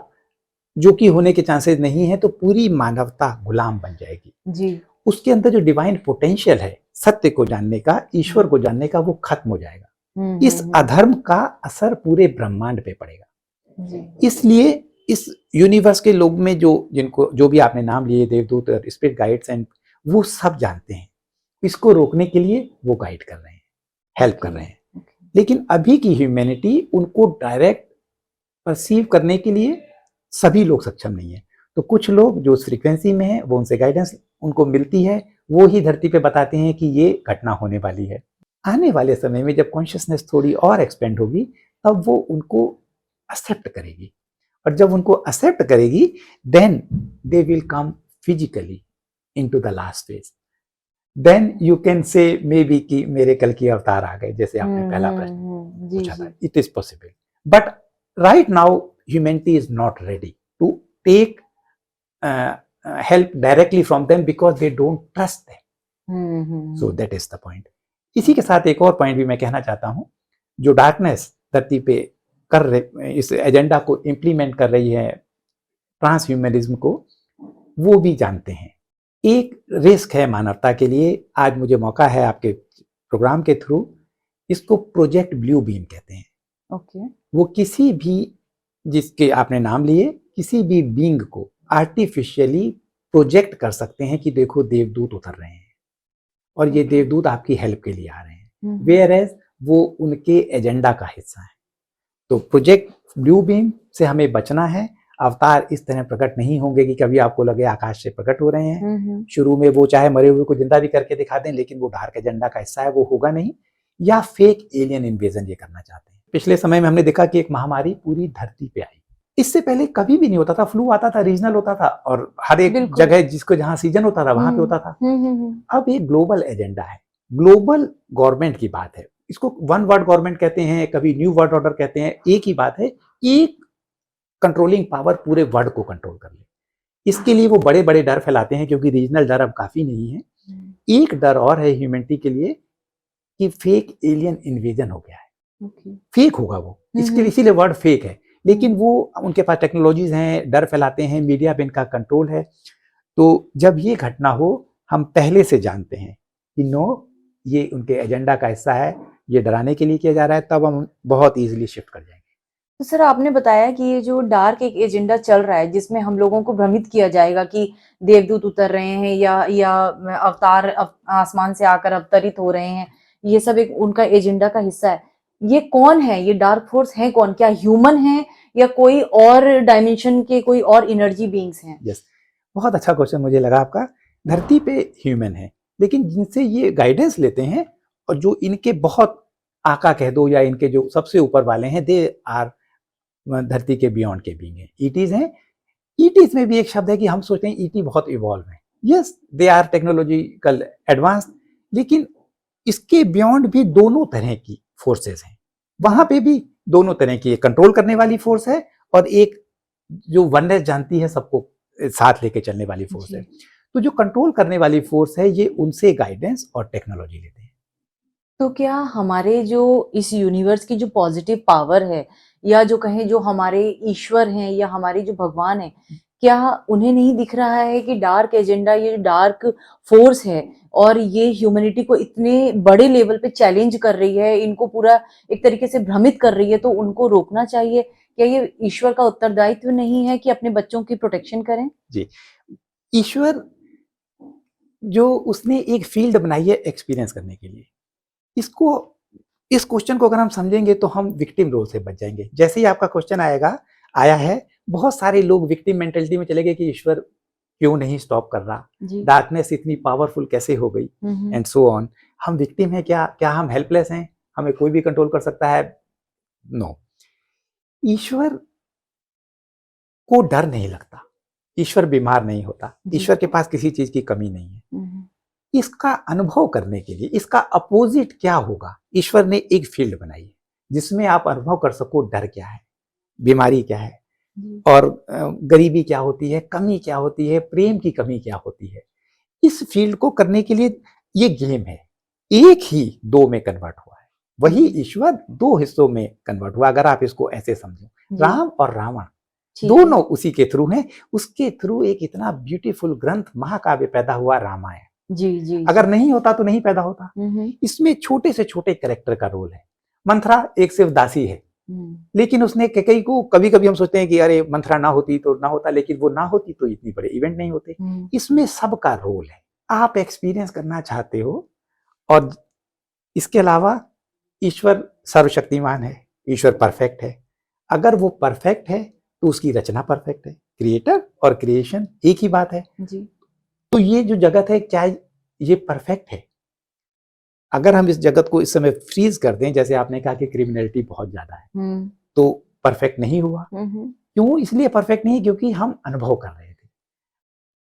जो कि होने के चांसेस नहीं है, तो पूरी मानवता गुलाम बन जाएगी। उसके अंदर जो डिवाइन पोटेंशियल है सत्य को जानने का, ईश्वर को जानने का, वो खत्म हो जाएगा। इस अधर्म का असर पूरे ब्रह्मांड पे पड़ेगा। इसलिए इस यूनिवर्स के लोग में जो भी आपने नाम लिए, देवदूत, स्पिरिट गाइड्स, एंड वो सब जानते हैं। इसको रोकने के लिए वो गाइड कर रहे हैं, हेल्प कर रहे हैं। लेकिन अभी की ह्यूमैनिटी उनको डायरेक्ट परसीव करने के लिए सभी लोग सक्षम नहीं है। तो कुछ लोग जो उस फ्रीक्वेंसी में है, वो उनसे गाइडेंस उनको मिलती है, वो ही धरती पे बताते हैं कि ये घटना होने वाली है। आने वाले समय में जब कॉन्शियसनेस थोड़ी और एक्सपेंड होगी, तब वो उनको एक्सेप्ट करेगी, और जब उनको एक्सेप्ट करेगी, then they will come physically into the last phase. Then you can say may be कि मेरे कल की अवतार आ गए, जैसे आपने पहला प्रश्न पूछा था। It is possible, but right now humanity is not ready to take help directly from them because they don't trust them. So that is the point. इसी के साथ एक और पॉइंट भी मैं कहना चाहता हूं, जो डार्कनेस धरती पे इस एजेंडा को इंप्लीमेंट कर रही है, ट्रांस ह्यूमनिज्म को, वो भी जानते हैं। एक रिस्क है मानवता के लिए। आज मुझे मौका है आपके प्रोग्राम के थ्रू, इसको प्रोजेक्ट ब्लू बीम कहते हैं। वो किसी भी, जिसके आपने नाम लिए, किसी भी बीइंग को आर्टिफिशियली प्रोजेक्ट कर सकते हैं कि देखो देवदूत उतर रहे हैं और ये देवदूत आपकी हेल्प के लिए आ रहे हैं, वेयर एज वो उनके एजेंडा का हिस्सा है। तो प्रोजेक्ट ब्लू बीम से हमें बचना है। अवतार इस तरह प्रकट नहीं होंगे कि कभी आपको लगे आकाश से प्रकट हो रहे हैं। शुरू में वो चाहे मरे हुए को जिंदा भी करके दिखा दें, लेकिन वो डार्क एजेंडा का हिस्सा है, वो होगा नहीं। या फेक एलियन इन्वेजन ये करना चाहते हैं। पिछले समय में हमने देखा कि एक महामारी पूरी धरती पे आई। इससे पहले कभी भी नहीं होता था। फ्लू आता था, रीजनल होता था, और हर एक बिल्कुल। जगह जिसको जहां सीजन होता था वहां पे होता था। अब एक ग्लोबल एजेंडा है, ग्लोबल गवर्नमेंट की बात है। इसको वन वर्ल्ड गवर्नमेंट कहते हैं, कभी न्यू वर्ल्ड ऑर्डर कहते हैं। एक ही बात है, एक कंट्रोलिंग पावर पूरे वर्ल्ड को कंट्रोल कर ले। इसके लिए वो बड़े बड़े डर फैलाते हैं, क्योंकि रीजनल डर अब काफी नहीं है। एक डर और है ह्यूमैनिटी के लिए कि फेक एलियन इन्वेजन हो गया है। फेक होगा वो, इसके लिए इसीलिए वर्ड फेक है। लेकिन वो उनके पास टेक्नोलॉजीज हैं, डर फैलाते हैं, मीडिया पे इनका कंट्रोल है। तो जब ये घटना हो, हम पहले से जानते हैं कि नो, ये उनके एजेंडा का हिस्सा है, ये डराने के लिए किया जा रहा है, तब हम बहुत इजीली शिफ्ट कर जाएंगे। तो सर, आपने बताया कि ये जो डार्क एक एजेंडा चल रहा है, जिसमें हम लोगों को भ्रमित किया जाएगा कि देवदूत उतर रहे हैं या अवतार आसमान से आकर अवतरित हो रहे हैं, ये सब एक उनका एजेंडा का हिस्सा है। ये कौन है? ये डार्क फोर्स है कौन? क्या ह्यूमन है या कोई और डायमेंशन के कोई और एनर्जी बीइंग्स हैं? यस, बहुत अच्छा क्वेश्चन मुझे लगा आपका। धरती पे ह्यूमन है, लेकिन जिनसे ये गाइडेंस लेते हैं और जो इनके बहुत आका कह दो या इनके जो सबसे ऊपर वाले हैं, दे आर धरती के बियॉन्ड के बीइंग हैं, ईटीज हैं। ईटीज में भी एक शब्द है कि हम सोचते हैं ईटी बहुत इवॉल्व है। Yes, they are technological advance, लेकिन इसके बियॉन्ड भी दोनों तरह की फोर्सेस हैं। वहां पे भी दोनों तरह की, कंट्रोल करने वाली फोर्स है और एक जो वननेस जानती है, सबको साथ लेके चलने वाली फोर्स है। तो जो कंट्रोल करने वाली फोर्स है, ये उनसे गाइडेंस और टेक्नोलॉजी लेते हैं। तो क्या हमारे जो इस यूनिवर्स की जो पॉजिटिव पावर है, या जो कहें जो हमारे ईश्वर हैं या हमारे जो भगवान हैं, क्या उन्हें नहीं दिख रहा है कि डार्क एजेंडा, ये डार्क फोर्स है और ये ह्यूमैनिटी को इतने बड़े लेवल पे चैलेंज कर रही है, इनको पूरा एक तरीके से भ्रमित कर रही है, तो उनको रोकना चाहिए? क्या ये ईश्वर का उत्तरदायित्व नहीं है कि अपने बच्चों की प्रोटेक्शन करें? जी, ईश्वर जो उसने एक फील्ड बनाई है एक्सपीरियंस करने के लिए, इसको इस क्वेश्चन को अगर हम समझेंगे तो हम विक्टिम रोल से बच जाएंगे। जैसे ही आपका क्वेश्चन आया है, बहुत सारे लोग विक्टिम मेंटेलिटी में चले गए कि ईश्वर क्यों नहीं स्टॉप कर रहा, डार्कनेस इतनी पावरफुल कैसे हो गई, एंड सो ऑन। हम विक्टिम हैं क्या? क्या हम हेल्पलेस हैं? हमें कोई भी कंट्रोल कर सकता है? नो। ईश्वर को डर नहीं लगता, ईश्वर बीमार नहीं होता, ईश्वर के पास किसी चीज की कमी नहीं है। इसका अनुभव करने के लिए इसका अपोजिट क्या होगा, ईश्वर ने एक फील्ड बनाई है जिसमें आप अनुभव कर सको डर क्या है, बीमारी क्या है, और गरीबी क्या होती है, कमी क्या होती है, प्रेम की कमी क्या होती है। इस फील्ड को करने के लिए ये गेम है, एक ही दो में कन्वर्ट हुआ है, वही ईश्वर दो हिस्सों में कन्वर्ट हुआ। अगर आप इसको ऐसे समझो, राम और रावण दोनों उसी के थ्रू हैं। उसके थ्रू एक इतना ब्यूटीफुल ग्रंथ महाकाव्य पैदा हुआ, रामायण। जी। अगर नहीं होता तो नहीं पैदा होता। इसमें छोटे से छोटे कैरेक्टर का रोल है। मंथरा एक सिर्फ दासी है, लेकिन उसने कैकेयी को, कभी कभी हम सोचते हैं कि अरे मंथरा ना होती तो ना होता, लेकिन वो ना होती तो इतनी बड़े इवेंट नहीं होते। इसमें सबका रोल है। आप एक्सपीरियंस करना चाहते हो, और इसके अलावा ईश्वर सर्वशक्तिमान है, ईश्वर परफेक्ट है। अगर वो परफेक्ट है तो उसकी रचना परफेक्ट है। क्रिएटर और क्रिएशन एक ही बात है जी। तो ये जो जगत है, क्या ये परफेक्ट है? अगर हम इस जगत को इस समय फ्रीज कर दें, जैसे आपने कहा कि क्रिमिनलिटी बहुत ज्यादा है, तो परफेक्ट नहीं हुआ। क्यों इसलिए परफेक्ट नहीं? क्योंकि हम अनुभव कर रहे थे।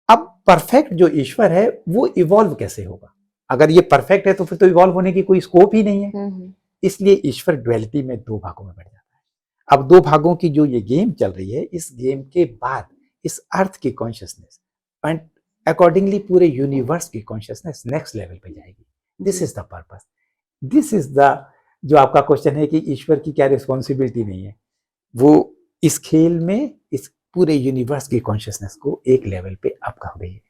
अब परफेक्ट जो ईश्वर है वो इवॉल्व कैसे होगा? अगर ये परफेक्ट है तो फिर तो इवॉल्व होने की कोई स्कोप ही नहीं है। इसलिए ईश्वर ड्युअलिटी में दो भागों में बढ़ जाता है। अब दो भागों की जो ये गेम चल रही है, इस गेम के बाद इस अर्थ की कॉन्शियसनेस एंड अकॉर्डिंगली पूरे यूनिवर्स की कॉन्शियसनेस नेक्स्ट लेवल पे जाएगी। This is the purpose, this is the, जो आपका क्वेश्चन है कि ईश्वर की क्या रिस्पॉन्सिबिलिटी नहीं है, वो इस खेल में इस पूरे यूनिवर्स की कॉन्शियसनेस को एक लेवल पे अप कर रही है।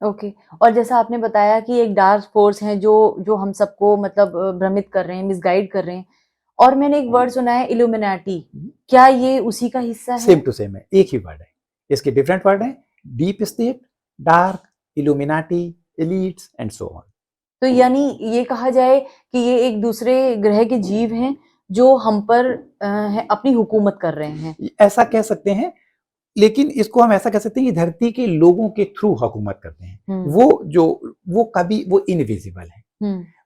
ओके और जैसा आपने बताया कि एक डार्क फोर्स है जो हम सबको मतलब भ्रमित कर रहे हैं, मिसगाइड कर रहे हैं, और मैंने एक वर्ड सुना है इल्यूमिनाटी, क्या ये उसी का हिस्सा है? सेम टू सेम है, एक ही वर्ड है। इसके डिफरेंट वर्ड है, deep state, dark, illuminati, elites and so on. तो यानी ये कहा जाए कि ये एक दूसरे ग्रह के जीव हैं जो हम पर अपनी हुकूमत कर रहे हैं। ऐसा कह सकते हैं। लेकिन इसको हम ऐसा कह सकते हैं कि धरती के लोगों के थ्रू हुकूमत करते हैं। वो कभी वो इनविजिबल है,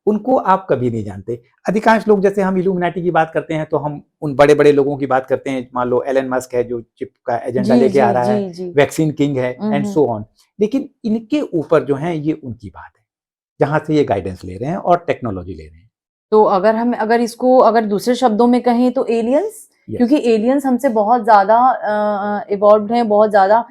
उनको आप कभी नहीं जानते। अधिकांश लोग, जैसे हम इल्यूमिनाटी की बात करते हैं तो हम उन बड़े बड़े लोगों की बात करते हैं, मान लो एलन मस्क है जो चिप का एजेंडा लेके आ रहा है, वैक्सीन किंग है एंड सो ऑन। लेकिन इनके ऊपर जो है ये उनकी बात है जहां से ये गाइडेंस ले रहे हैं और टेक्नोलॉजी ले रहे हैं। तो अगर इसको अगर दूसरे शब्दों में कहें तो एलियंस, क्योंकि एलियंस हमसे बहुत ज्यादा इवॉल्व्ड हैं, बहुत ज्यादा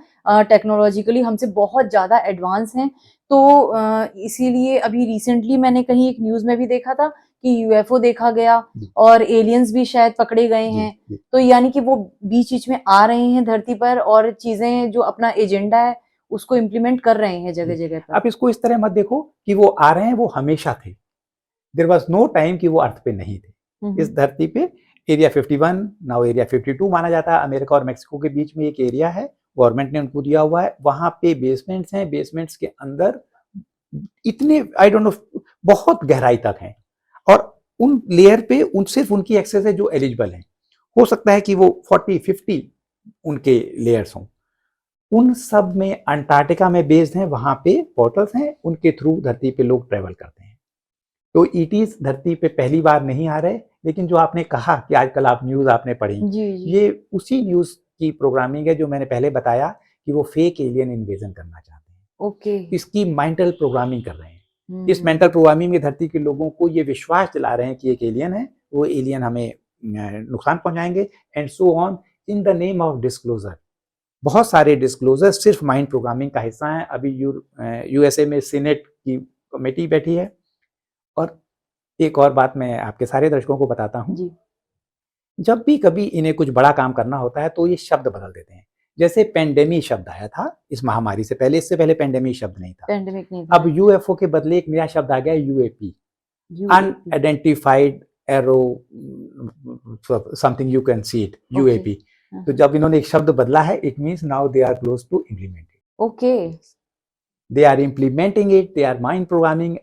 टेक्नोलॉजिकली हमसे बहुत ज्यादा एडवांस हैं। तो इसीलिए अभी रिसेंटली मैंने कहीं एक न्यूज में भी देखा था कि यूएफओ देखा गया और एलियंस भी शायद पकड़े गए हैं। तो यानी कि वो बीच बीच में आ रहे हैं धरती पर और चीजें जो अपना एजेंडा है उसको इम्प्लीमेंट कर रहे हैं जगह जगह पर। आप इसको इस तरह मत देखो कि वो आ रहे हैं, वो हमेशा थे। देयर वाज नो टाइम कि वो अर्थ पे नहीं थे। इस धरती पे एरिया 51 नाउ एरिया 52 माना जाता है। अमेरिका और मेक्सिको के बीच में एक एरिया है, गवर्नमेंट ने उनको दिया हुआ है। वहां पे बेसमेंट्स हैं, बेसमेंट्स के अंदर इतने आई डोंट नो बहुत गहराई तक हैं और उन लेयर पे सिर्फ उनकी एक्सेस है जो एलिजिबल है। हो सकता है कि वो 40-50 उनके लेयर्स हों। उन सब में अंटार्कटिका में बेस्ड हैं, वहां पे पोर्टल्स हैं, उनके थ्रू धरती पे लोग ट्रेवल करते हैं। तो ईटीज धरती पे पहली बार नहीं आ रहे। लेकिन जो आपने कहा कि आजकल आप न्यूज आपने पढ़ी, ये उसी न्यूज की प्रोग्रामिंग है जो मैंने पहले बताया कि वो फेक एलियन इन्वेजन करना चाहते हैं। इसकी मेंटल प्रोग्रामिंग कर रहे हैं। इस मेंटल प्रोग्रामिंग में धरती के लोगों को ये विश्वास दिला रहे हैं कि एक एलियन है, वो एलियन हमें नुकसान पहुंचाएंगे and so on, in the name of disclosure. बहुत सारे डिस्क्लोजर सिर्फ माइंड प्रोग्रामिंग का हिस्सा है। अभी यूएसए में सीनेट की कमेटी बैठी है। और एक और बात मैं आपके सारे दर्शकों को बताता हूँ, जब भी कभी इन्हें कुछ बड़ा काम करना होता है तो ये शब्द बदल देते हैं। जैसे पेंडेमिक शब्द आया था इस महामारी से पहले, इससे पहले पेंडेमिक शब्द नहीं था। अब यूएफओ के बदले एक नया शब्द आ गया, UAP, unidentified aero something, you can see it, UAP. तो जब इन्होंने एक शब्द बदला है, it means now they are close to implement it. They are implementing it, they are mind programming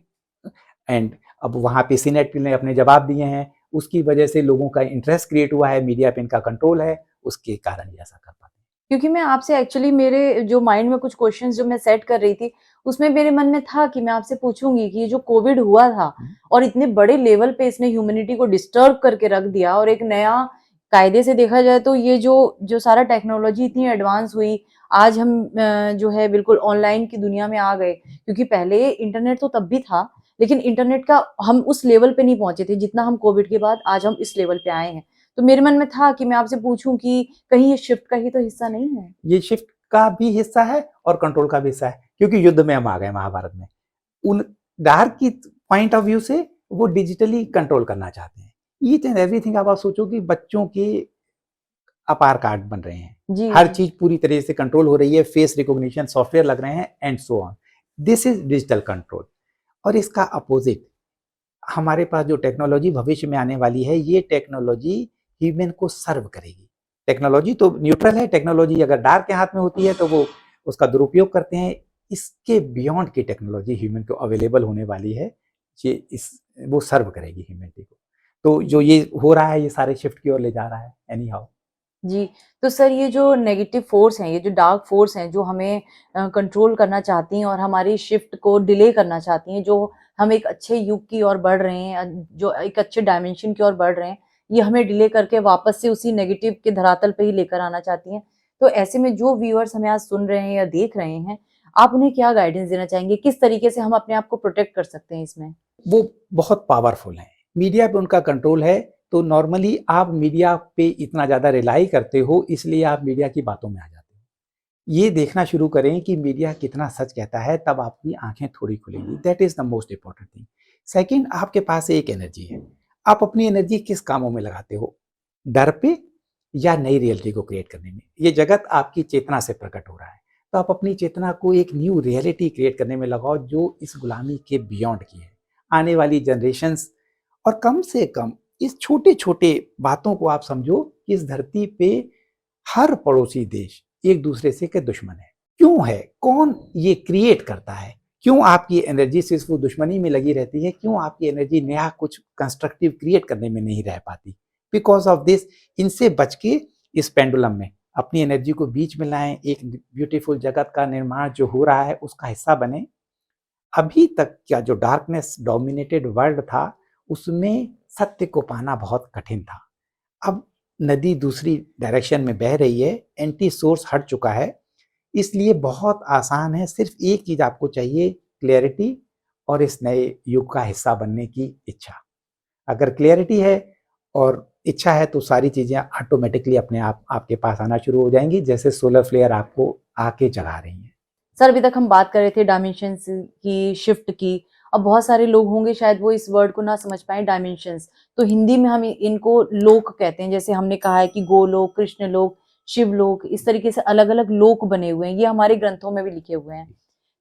and अब वहां पे सीनेट ने अपने जवाब दिए हैं। उसकी वजह से लोगों का इंटरेस्ट क्रिएट हुआ है, मीडिया पे इनका कंट्रोल है, उसके कारण ये ऐसा कर पाते हैं। क्योंकि मैं आपसे एक्चुअली मेरे जो माइंड में कुछ क्वेश्चंस जो मैं सेट कर रही थी, उसमें मेरे मन में था कि मैं आपसे पूछूंगी कि ये जो कोविड हुआ था और इतने बड़े लेवल पे इसने ह्यूमैनिटी को डिस्टर्ब करके रख दिया, और एक नया कायदे से देखा जाए तो ये जो सारा टेक्नोलॉजी इतनी एडवांस हुई, आज हम जो है बिल्कुल ऑनलाइन की दुनिया में आ गए। क्योंकि पहले इंटरनेट तो तब भी था, लेकिन इंटरनेट का हम उस लेवल पे नहीं पहुंचे थे जितना हम कोविड के बाद आज हम इस लेवल पे आए हैं। तो मेरे मन में था कि मैं आपसे पूछूं कि कहीं ये शिफ्ट का ही तो हिस्सा नहीं है? ये शिफ्ट का भी हिस्सा है और कंट्रोल का भी हिस्सा है, क्योंकि युद्ध में हम आ गए महाभारत में। उन डार्क की पॉइंट ऑफ व्यू से वो डिजिटली कंट्रोल करना चाहते हैं। Each and everything. आप सोचो कि बच्चों के अपार कार्ड बन रहे हैं, हर चीज पूरी तरह से कंट्रोल हो रही है, फेस रिकॉग्निशन सॉफ्टवेयर लग रहे हैं and so on. This is digital control. और इसका अपोजिट हमारे पास जो टेक्नोलॉजी भविष्य में आने वाली है, ये टेक्नोलॉजी ह्यूमन को सर्व करेगी। टेक्नोलॉजी तो न्यूट्रल है, टेक्नोलॉजी अगर डार्क के हाथ में होती है तो वो उसका दुरुपयोग करते हैं। इसके बियॉन्ड की टेक्नोलॉजी ह्यूमन को अवेलेबल होने वाली है, वो सर्व करेगी ह्यूमैनिटी को। तो जो ये हो रहा है, ये सारे शिफ्ट की ओर ले जा रहा है एनी हाउ। जी, तो सर ये जो नेगेटिव फोर्स हैं, ये जो डार्क फोर्स हैं, जो हमें कंट्रोल करना चाहती हैं और हमारी शिफ्ट को डिले करना चाहती हैं, जो हम एक अच्छे युग की ओर बढ़ रहे हैं, जो एक अच्छे डायमेंशन की ओर बढ़ रहे हैं, ये हमें डिले करके वापस से उसी नेगेटिव के धरातल पे ही लेकर आना चाहती हैं। तो ऐसे में जो व्यूअर्स हमें आज सुन रहे हैं या देख रहे हैं, आप उन्हें क्या गाइडेंस देना चाहेंगे? किस तरीके से हम अपने आप को प्रोटेक्ट कर सकते हैं इसमें? वो बहुत पावरफुल हैं, मीडिया पे उनका कंट्रोल है। तो नॉर्मली आप मीडिया पे इतना ज़्यादा रिलाई करते हो, इसलिए आप मीडिया की बातों में आ जाते हो। ये देखना शुरू करें कि मीडिया कितना सच कहता है, तब आपकी आंखें थोड़ी खुलेंगी। That is the most important thing. Second, आपके पास एक एनर्जी है। आप अपनी एनर्जी किस कामों में लगाते हो? डर पे या नई रियलिटी को क्रिएट करने में? ये जगत आपकी चेतना से प्रकट हो रहा है, तो आप अपनी चेतना को एक न्यू रियलिटी क्रिएट करने में लगाओ जो इस गुलामी के बियॉन्ड की है। आने वाली जनरेशन्स, और कम से कम इस छोटे छोटे बातों को आप समझो कि इस धरती पे हर पड़ोसी देश एक दूसरे से के दुश्मन है। क्यों है? कौन ये क्रिएट करता है? क्यों आपकी एनर्जी सिर्फ वो दुश्मनी में लगी रहती है? क्यों आपकी एनर्जी नया कुछ कंस्ट्रक्टिव क्रिएट करने में नहीं रह पाती? बिकॉज ऑफ दिस, इनसे बच के इस पेंडुलम में अपनी एनर्जी को बीच में लाएं, एक ब्यूटीफुल जगत का निर्माण जो हो रहा है उसका हिस्सा बने। अभी तक का जो डार्कनेस डोमिनेटेड वर्ल्ड था उसमें सत्य को पाना बहुत कठिन था। अब नदी दूसरी डायरेक्शन में बह रही है, एंटी सोर्स हट चुका है, इसलिए बहुत आसान है। सिर्फ एक चीज आपको चाहिए, क्लैरिटी और इस नए युग का हिस्सा बनने की इच्छा। अगर क्लैरिटी है और इच्छा है तो सारी चीजें ऑटोमेटिकली अपने आप आपके पास आना शुरू हो जाएंगी, जैसे सोलर फ्लेयर आपको आके जगा रही हैं। सर अभी तक हम बात कर रहे थे डायमेंशंस की, शिफ्ट की। अब बहुत सारे लोग होंगे शायद वो इस वर्ड को ना समझ पाए, डायमेंशंस। तो हिंदी में हम इनको लोक कहते हैं, जैसे हमने कहा है कि गोलोक, कृष्णलोक, शिवलोक, इस तरीके से अलग अलग लोक बने हुए हैं, ये हमारे ग्रंथों में भी लिखे हुए हैं।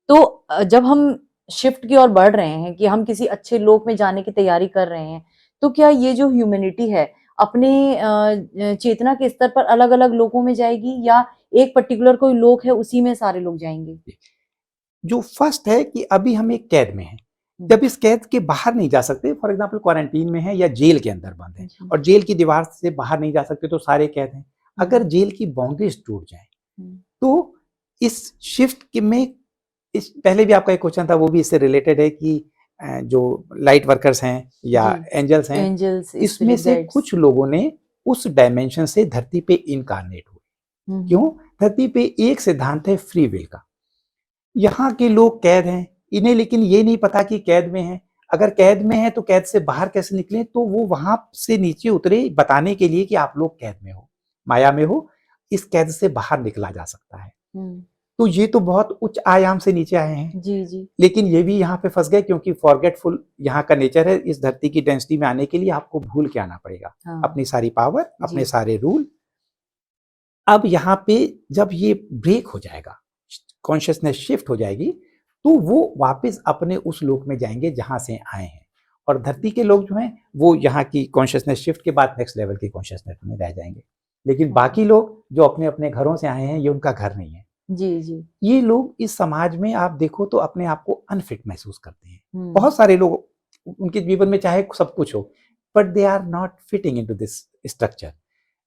तो जब हम शिफ्ट की ओर बढ़ रहे हैं कि हम किसी अच्छे लोक में जाने की तैयारी कर रहे हैं, तो क्या ये जो ह्यूमैनिटी है अपने चेतना के स्तर पर अलग अलग लोकों में जाएगी, या एक पर्टिकुलर कोई लोक है उसी में सारे लोग जाएंगे? जो फर्स्ट है कि अभी हम एक कैद में हैं, जब इस कैद के बाहर नहीं जा सकते, फॉर एग्जाम्पल क्वारंटीन में है या जेल के अंदर बंद है और जेल की दीवार से बाहर नहीं जा सकते तो सारे कैद हैं। अगर जेल की बाउंड्रीज टूट जाए तो इस शिफ्ट के में, इस पहले भी आपका एक क्वेश्चन था वो भी इससे रिलेटेड है कि जो लाइट वर्कर्स हैं या एंजल्स हैं, एंजल्स, इसमें से कुछ लोगों ने उस डायमेंशन से धरती पे इनकारनेट हुए। क्यों? धरती पे एक सिद्धांत है फ्री विल का। यहाँ के लोग कैद हैं, इन्हें लेकिन ये नहीं पता कि कैद में हैं। अगर कैद में है तो कैद से बाहर कैसे निकले, तो वो वहां से नीचे उतरे बताने के लिए कि आप लोग कैद में हो, माया में हो, इस कैद से बाहर निकला जा सकता है। तो ये तो बहुत उच्च आयाम से नीचे आए हैं जी जी, लेकिन ये भी यहाँ पे फंस गए क्योंकि फॉरगेटफुल यहाँ का नेचर है। इस धरती की डेंसिटी में आने के लिए आपको भूल के आना पड़ेगा अपनी सारी पावर, अपने सारे रूल। अब यहाँ पे जब ये ब्रेक हो जाएगा, कॉन्शियसनेस शिफ्ट हो जाएगी, तो वो वापस अपने उस लोक में जाएंगे जहां से आए हैं। और धरती के लोग जो हैं वो यहाँ की कॉन्शियसनेस शिफ्ट के बाद नेक्स्ट लेवल की कॉन्शियसनेस में रह जाएंगे। लेकिन बाकी लोग जो अपने अपने घरों से आए हैं, ये उनका घर नहीं है। जी जी, ये लोग इस समाज में आप देखो तो अपने आप को अनफिट महसूस करते हैं। बहुत सारे लोग, उनके जीवन में चाहे सब कुछ हो, but they are not fitting into this structure.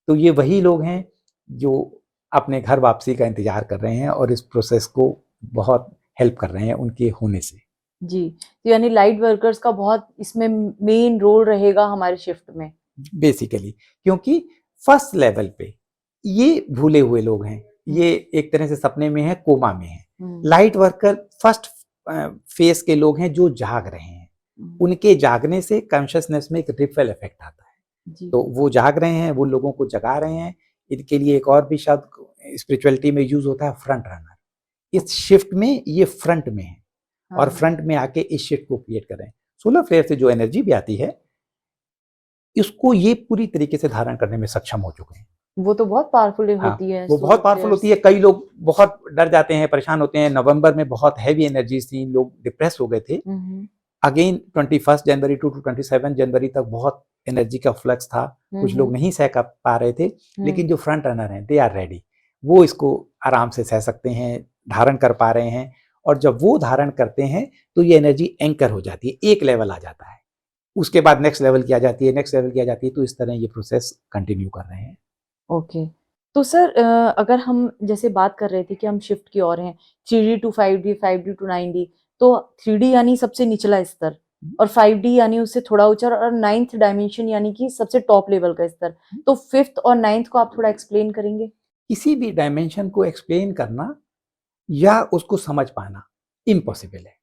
तो ये वही लोग हैं जो अपने घर वापसी का इंतजार कर रहे हैं और इस प्रोसेस को बहुत हेल्प कर रहे हैं उनके होने से। जी, तो यानी लाइट वर्कर्स का बहुत इसमें मेन रोल रहेगा हमारे शिफ्ट में बेसिकली, क्योंकि फर्स्ट लेवल पे ये भूले हुए लोग हैं, ये एक तरह से सपने में है, कोमा में है। लाइट वर्कर फर्स्ट फेस के लोग हैं जो जाग रहे हैं। उनके जागने से कॉन्शियसनेस में एक रिपल इफेक्ट आता है। तो वो जाग रहे हैं, वो लोगों को जगा रहे हैं। इनके लिए एक और भी शब्द स्पिरिचुअलिटी में यूज होता है, फ्रंट रनर। इस शिफ्ट में ये फ्रंट में है और फ्रंट में आके इस शिफ्ट को क्रिएट कर रहे हैं। सोलर फ्लेयर से जो एनर्जी भी आती है, इसको ये पूरी तरीके से धारण करने में सक्षम हो चुके हैं। वो तो बहुत पावरफुल होती है। वो बहुत पावरफुल होती है। कई लोग बहुत डर जाते हैं, परेशान होते हैं। नवंबर में बहुत हैवी एनर्जीज थी, लोग डिप्रेस हो गए थे। अगेन 21 जनवरी टू 27 जनवरी तक बहुत एनर्जी का फ्लक्स था। कुछ लोग नहीं सह पा रहे थे, लेकिन जो फ्रंट रनर हैं, दे आर रेडी। वो इसको आराम से सह सकते हैं, धारण कर पा रहे हैं। और जब वो धारण करते हैं तो ये एनर्जी एंकर हो जाती है, एक लेवल आ जाता है, उसके बाद नेक्स्ट लेवल की आ जाती है, नेक्स्ट लेवल की आ जाती है। तो इस तरह ये प्रोसेस कंटिन्यू कर रहे हैं। ओके, तो सर अगर हम जैसे बात कर रहे थे कि हम शिफ्ट की ओर हैं, 3D to 5D, 5D to 9D, तो 3D यानी सबसे निचला स्तर और 5D यानी उससे थोड़ा ऊंचा, और 9th डायमेंशन यानी कि सबसे टॉप लेवल का स्तर। तो 5th और 9th को आप थोड़ा एक्सप्लेन करेंगे? किसी भी डायमेंशन को एक्सप्लेन करना या उसको समझ पाना इम्पॉसिबल है।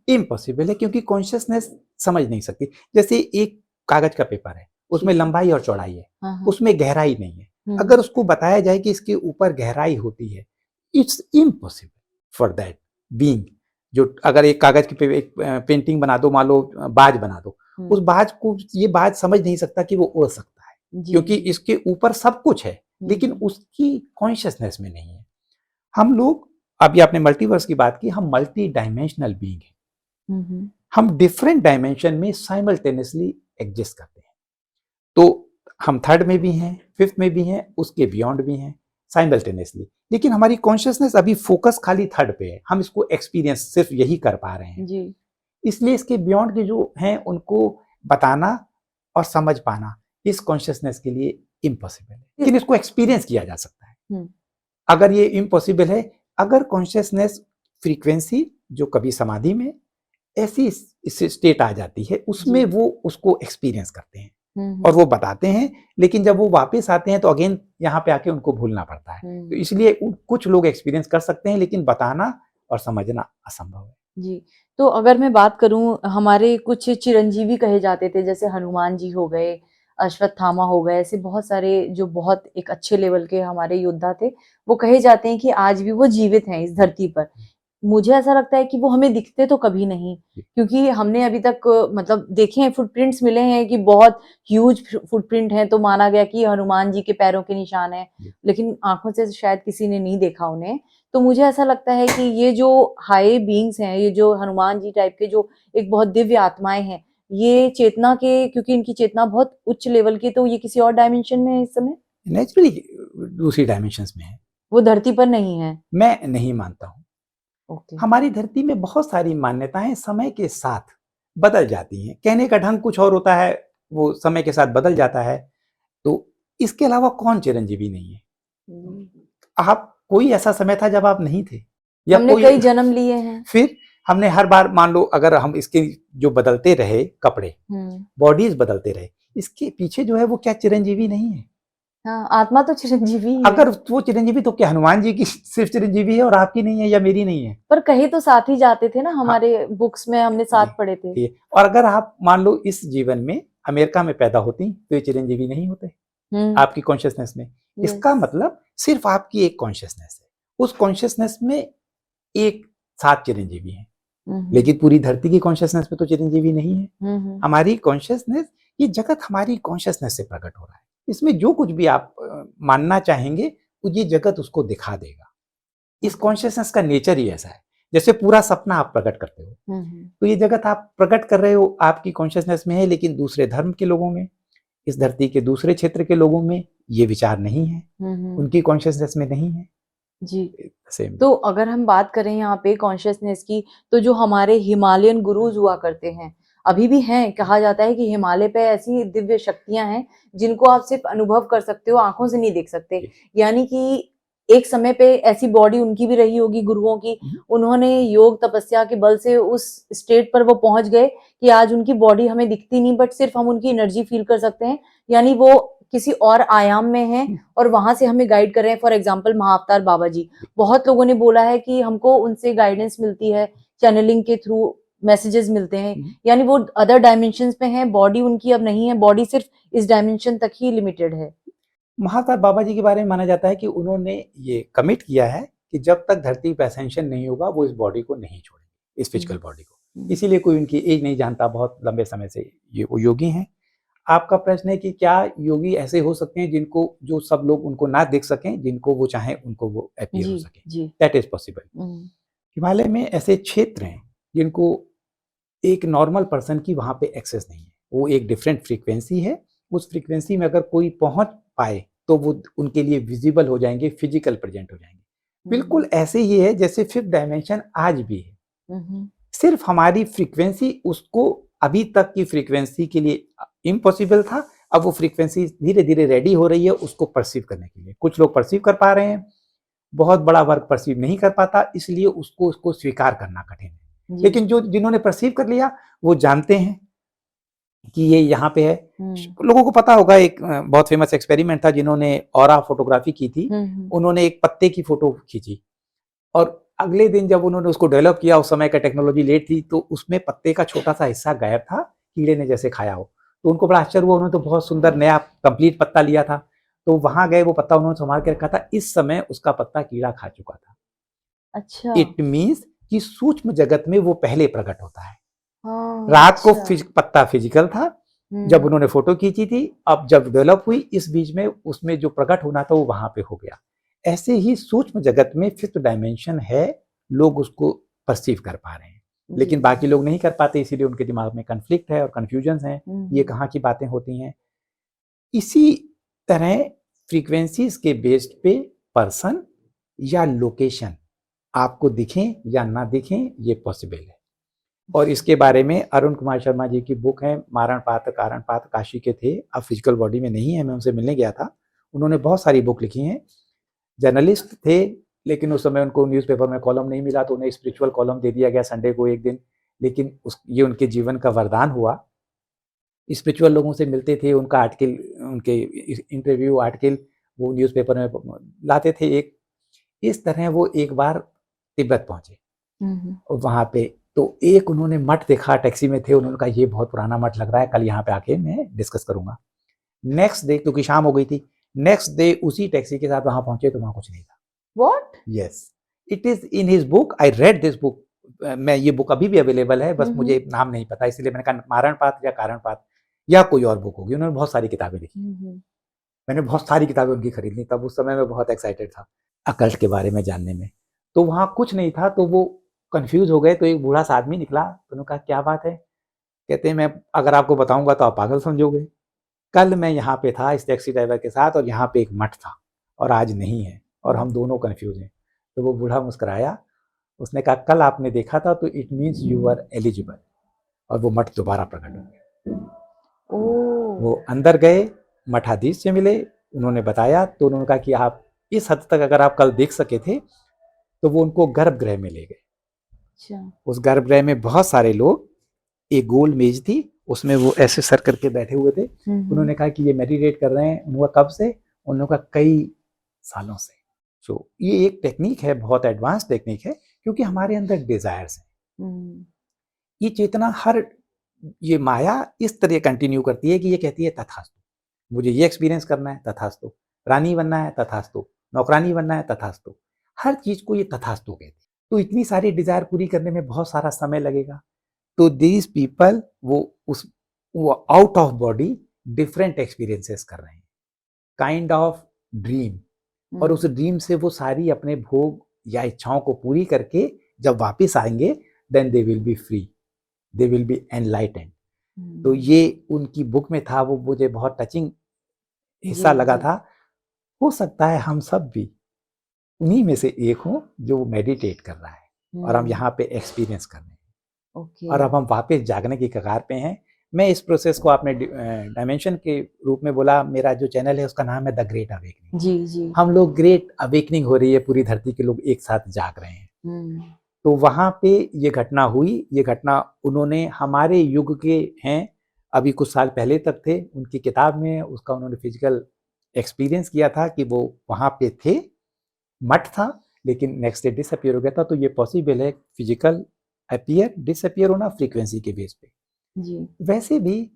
इम्पॉसिबल है क्योंकि कॉन्शियसनेस समझ नहीं सकती। जैसे एक कागज का पेपर है, उसमें लंबाई और चौड़ाई है, उसमें गहराई नहीं है। अगर उसको बताया जाए कि इसके ऊपर गहराई होती है, it's impossible for that being. जो अगर एक कागज की एक पेंटिंग बना दो, मान लो बाज बना दो, उस बाज को ये बाज समझ नहीं सकता कि वो उड़ सकता है, क्योंकि इसके ऊपर सब कुछ है लेकिन उसकी कॉन्शियसनेस में नहीं है। हम लोग, अभी आपने मल्टीवर्स की बात की, हम मल्टी डायमेंशनल बीइंग हैं। हम डिफरेंट डायमेंशन में साइमल्टेनियसली एग्जिस्ट करते हैं। तो हम थर्ड में भी हैं, फिफ्थ में भी हैं, उसके बियॉन्ड भी हैं, साइमल्टेनियसली। लेकिन हमारी कॉन्शियसनेस अभी फोकस खाली थर्ड पे है, हम इसको एक्सपीरियंस सिर्फ यही कर पा रहे हैं जी। इसलिए इसके बियॉन्ड के जो हैं उनको बताना और समझ पाना इस कॉन्शियसनेस के लिए इम्पॉसिबल है, लेकिन इसको एक्सपीरियंस किया जा सकता है। हम्म, अगर ये इम्पॉसिबल है, अगर कॉन्शियसनेस फ्रीक्वेंसी जो कभी समाधि में ऐसी स्टेट आ जाती है, उसमें जी। वो उसको एक्सपीरियंस करते हैं और हम्म, वो बताते हैं, लेकिन जब वो वापस आते हैं तो अगेन यहाँ पे आके उनको भूलना पड़ता है। तो हम्म, इसलिए कुछ लोग एक्सपीरियंस कर सकते हैं, लेकिन बताना और समझना असंभव है। जी। तो अगर मैं बात करूं, हमारे कुछ चिरंजीवी कहे जाते थे, जैसे हनुमान जी हो गए, अश्वत्थामा हो गए, ऐसे बहुत सारे जो बहुत एक अच्छे लेवल के हमारे योद्धा थे, वो कहे जाते हैं कि आज भी वो जीवित हैं इस धरती पर। मुझे ऐसा लगता है कि वो हमें दिखते तो कभी नहीं, क्योंकि हमने अभी तक मतलब देखे हैं, फुटप्रिंट्स मिले हैं कि बहुत ह्यूज फुटप्रिंट हैं, तो माना गया कि हनुमान जी के पैरों के निशान हैं, लेकिन आंखों से शायद किसी ने नहीं देखा उन्हें। तो मुझे ऐसा लगता है कि ये जो हाई बीइंग्स हैं, ये जो हनुमान जी टाइप के जो एक बहुत दिव्य आत्माएं हैं, ये चेतना के, क्योंकि इनकी चेतना बहुत उच्च लेवल की, तो ये किसी और डायमेंशन में है इस समय, नेचुरली दूसरी डायमेंशंस में है। वो धरती पर नहीं है। मैं नहीं मानता हूँ। ओके। हमारी धरती में बहुत सारी मान्यताएं समय के साथ बदल जाती हैं। कहने का ढंग कुछ और होता है, वो समय के साथ बदल जाता है। तो इसके अलावा कौन चिरंजीवी नहीं है? आप, कोई ऐसा समय था जब आप नहीं थे, या हमने कोई कई जन्म लिए हैं। फिर हमने हर बार, मान लो अगर हम इसके जो बदलते रहे कपड़े, हम्म। बॉडीज बदलते रहे, इसके पीछे जो है वो क्या चिरंजीवी नहीं है? हाँ, आत्मा तो चिरंजीवी ही है। अगर वो चिरंजीवी, तो क्या हनुमान जी की सिर्फ चिरंजीवी है और आपकी नहीं है या मेरी नहीं है? पर कहे तो साथ ही जाते थे ना, हाँ हमारे बुक्स में हमने जी, साथ पढ़े थे। ठीक है। और अगर आप मान लो इस जीवन में अमेरिका में पैदा होती तो ये चिरंजीवी नहीं होते हम्म। आपकी कॉन्शियसनेस में। इसका यस। मतलब सिर्फ आपकी एक कॉन्शियसनेस है, उस कॉन्शियसनेस में एक सात चिरंजीवी हैं, हम्म, लेकिन पूरी धरती की कॉन्शियसनेस में तो चिरंजीवी नहीं है। हम्म, हमारी कॉन्शियसनेस, ये जगत हमारी कॉन्शियसनेस से प्रकट हो रहा है। इसमें जो कुछ भी आप मानना चाहेंगे, वो ये जगत उसको दिखा देगा। इस ओके। कॉन्शियसनेस का नेचर ही ऐसा है। जैसे पूरा सपना आप प्रकट करते हो, हम्म, तो ये जगत आप प्रकट कर रहे हो आपकी कॉन्शियसनेस में है, लेकिन दूसरे धर्म के लोगों में, इस धरती के दूसरे क्षेत्र के लोगों में ये विचार नहीं है, हम्म। उनकी कॉन्शियसनेस में नहीं है। जी। सेम। तो अगर हम बात करें यहाँ पे कॉन्शियसनेस की, तो जो हमारे हिमालयन गुरुज हुआ करते हैं, अभी भी हैं, कहा जाता है कि हिमालय पे ऐसी दिव्य शक्तियां हैं जिनको आप सिर्फ अनुभव कर सकते हो, आंखों से नहीं देख सकते। यानी कि एक समय पे ऐसी बॉडी उनकी भी रही होगी, गुरुओं की, उन्होंने योग तपस्या के बल से उस स्टेट पर वो पहुंच गए कि आज उनकी बॉडी हमें दिखती नहीं, बट सिर्फ हम उनकी एनर्जी फील कर सकते हैं। यानी वो किसी और आयाम में हैं और वहां से हमें गाइड कर रहे हैं। फॉर एग्जाम्पल महाअवतार बाबा जी, बहुत लोगों ने बोला है कि हमको उनसे गाइडेंस मिलती है, चैनलिंग के थ्रू मैसेजेस मिलते हैं। यानी वो अदर डायमेंशंस में हैं, बॉडी उनकी अब नहीं है, बॉडी सिर्फ इस डायमेंशन तक ही लिमिटेड है। महाकाल बाबा जी के बारे में माना जाता है कि उन्होंने ये कमिट किया है कि जब तक धरती पे असेंशन नहीं होगा वो इस बॉडी को नहीं छोड़ेंगे, इस फिजिकल बॉडी को। इसीलिए कोई उनकी एज नहीं जानता, बहुत लंबे समय से ये वो योगी हैं। आपका प्रश्न है कि क्या योगी ऐसे हो सकते हैं जिनको, जो सब लोग उनको ना देख सकें, जिनको वो चाहें उनको वो अपीयर हो जी। सके? जी। That is possible. हिमालय में ऐसे क्षेत्र हैं जिनको एक नॉर्मल पर्सन की वहां पे एक्सेस नहीं है। वो एक डिफरेंट फ्रीक्वेंसी है। उस फ्रीक्वेंसी में अगर कोई पहुंच पाए तो वो उनके लिए विजिबल हो जाएंगे, फिजिकल प्रेजेंट हो जाएंगे। बिल्कुल ऐसे ही है जैसे फिफ्थ डायमेंशन आज भी है। सिर्फ हमारी फ्रीक्वेंसी उसको अभी तक की फ्रीक्वेंसी के लिए इम्पॉसिबल था। अब वो फ्रीक्वेंसी धीरे धीरे रेडी हो रही है उसको परसीव करने के लिए। कुछ लोग परसीव कर पा रहे हैं, बहुत बड़ा वर्ग परसीव नहीं कर पाता, इसलिए उसको स्वीकार करना कठिन है। लेकिन जो जिन्होंने परसीव कर लिया वो जानते हैं कि ये यहाँ पे है। लोगों को पता होगा, एक बहुत फेमस एक्सपेरिमेंट था, जिन्होंने ऑरा फोटोग्राफी की थी। उन्होंने एक पत्ते की फोटो खींची और अगले दिन जब उन्होंने उसको डेवलप किया, उस समय का टेक्नोलॉजी लेट थी, तो उसमें पत्ते का छोटा सा हिस्सा गायब था, कीड़े ने जैसे खाया हो। तो उनको बड़ा आश्चर्य हुआ, उन्होंने तो बहुत सुंदर नया कंप्लीट पत्ता लिया था। तो वहां गए, वो पत्ता उन्होंने संभाल के रखा था, इस समय उसका पत्ता कीड़ा खा चुका था। अच्छा। इट मीन्स कि सूक्ष्म जगत में वो पहले प्रकट होता है। हाँ, रात को अच्छा। पत्ता फिजिकल था जब उन्होंने फोटो खींची थी, अब जब डेवलप हुई इस बीच में, उसमें जो प्रकट होना था वो वहां पे हो गया। ऐसे ही सूक्ष्म जगत में फिफ्थ डायमेंशन है, लोग उसको परसीव कर पा रहे हैं, लेकिन बाकी लोग नहीं कर पाते, इसीलिए उनके दिमाग में कन्फ्लिक्ट है और कन्फ्यूजन है, ये कहाँ की बातें होती हैं। इसी तरह फ्रीक्वेंसीज के बेस्ड पे पर्सन या लोकेशन आपको दिखें या ना दिखें, ये पॉसिबल है। और इसके बारे में अरुण कुमार शर्मा जी की बुक है, मारण पात कारण पात, काशी के थे, अब फिजिकल बॉडी में नहीं है, मैं उनसे मिलने गया था। उन्होंने बहुत सारी बुक लिखी हैं जर्नलिस्ट थे, लेकिन उस समय उनको न्यूज़पेपर में कॉलम नहीं मिला तो उन्हें स्पिरिचुअल कॉलम दे दिया गया संडे को एक दिन। लेकिन ये उनके जीवन का वरदान हुआ। स्पिरिचुअल लोगों से मिलते थे, उनका आर्टिकल, उनके इंटरव्यू आर्टिकल वो न्यूज़पेपर में लाते थे। एक इस तरह वो एक बार तिब्बत पहुंचे और वहां पे तो एक उन्होंने मठ देखा, टैक्सी में थे, उन्होंने कहा ये बहुत पुराना मठ लग रहा है, कल यहाँ पे आके मैं डिस्कस करूंगा। नेक्स्ट डे, क्योंकि शाम हो गई थी, नेक्स्ट डे उसी टैक्सी के साथ वहां पहुंचे तो वहां कुछ नहीं था। What? Yes, it is in his book, I read this book. मैं ये बुक अभी भी अवेलेबल है, बस मुझे नाम नहीं पता, इसलिए मैंने कहा मारणपात या कारणपात या कोई और बुक होगी। उन्होंने बहुत सारी किताबें लिखी, मैंने बहुत सारी किताबें उनकी खरीद ली। तब उस समय मैं बहुत एक्साइटेड था अकल्ट के बारे में जानने में। तो वहाँ कुछ नहीं था, तो वो कंफ्यूज हो गए। तो एक बूढ़ा सा आदमी निकला, तो उन्होंने कहा क्या बात है? कहते हैं मैं अगर आपको बताऊंगा तो आप पागल समझोगे। कल मैं यहाँ पे था इस टैक्सी ड्राइवर के साथ और यहाँ पे एक मठ था और आज नहीं है और हम दोनों कंफ्यूज हैं। तो वो बूढ़ा मुस्कुराया, उसने कहा कल आपने देखा था तो it means you are eligible. और वो मठ दोबारा प्रकट हो गया। वो अंदर गए, मठाधीश से मिले, उन्होंने बताया तो उन्होंने कहा कि आप इस हद तक अगर आप कल देख सके थे, तो वो उनको गर्भगृह में ले गए। अच्छा। उस गर्भगृह में बहुत सारे लोग, एक गोल मेज थी, उसमें वो ऐसे सर करके बैठे हुए थे। उन्होंने कहा कि ये मेडिटेट कर रहे हैं। उन्होंने कब से? उन्होंने कहा कई सालों से। सो ये एक टेक्निक है, बहुत एडवांस टेक्निक है, क्योंकि हमारे अंदर डिजायर्स हैं। ये चेतना हर, ये माया इस तरह कंटिन्यू करती है कि ये कहती है तथास्तु, मुझे ये एक्सपीरियंस करना है, तथास्तु, रानी बनना है, तथास्तु, नौकरानी बनना है, तथास्तु, हर चीज को ये तथास्तु कहती है। तो इतनी सारी डिजायर पूरी करने में बहुत सारा समय लगेगा। तो दीज पीपल वो out of body different experiences कर रहे हैं, काइंड ऑफ ड्रीम। और उस ड्रीम से वो सारी अपने भोग या इच्छाओं को पूरी करके जब वापस आएंगे, then they will be free, they will be enlightened. तो ये उनकी बुक में था, वो मुझे बहुत टचिंग हिस्सा लगा था। हो सकता है हम सब भी उन्हीं में से एक हो जो मेडिटेट कर रहा है और हम यहाँ पे एक्सपीरियंस कर रहे हैं। और अब हम वापस जागने की कगार पे हैं। मैं इस प्रोसेस को, आपने डायमेंशन के रूप में बोला, मेरा जो चैनल है उसका नाम है द ग्रेट अवेकनिंग। जी जी, हम लोग ग्रेट अवेकनिंग हो रही है, पूरी धरती के लोग एक साथ जाग रहे हैं। तो वहां पे ये घटना हुई। ये घटना उन्होंने हमारे युग के हैं, अभी कुछ साल पहले तक थे, उनकी किताब में उसका उन्होंने फिजिकल एक्सपीरियंस किया था कि वो वहां पे थे, मठ था, लेकिन नेक्स्ट डे डिसअपियर हो गया था। तो ये पॉसिबल है, फिजिकल अपीयर डिसअपियर होना फ्रीक्वेंसी के बेस पे। जी। वैसे भी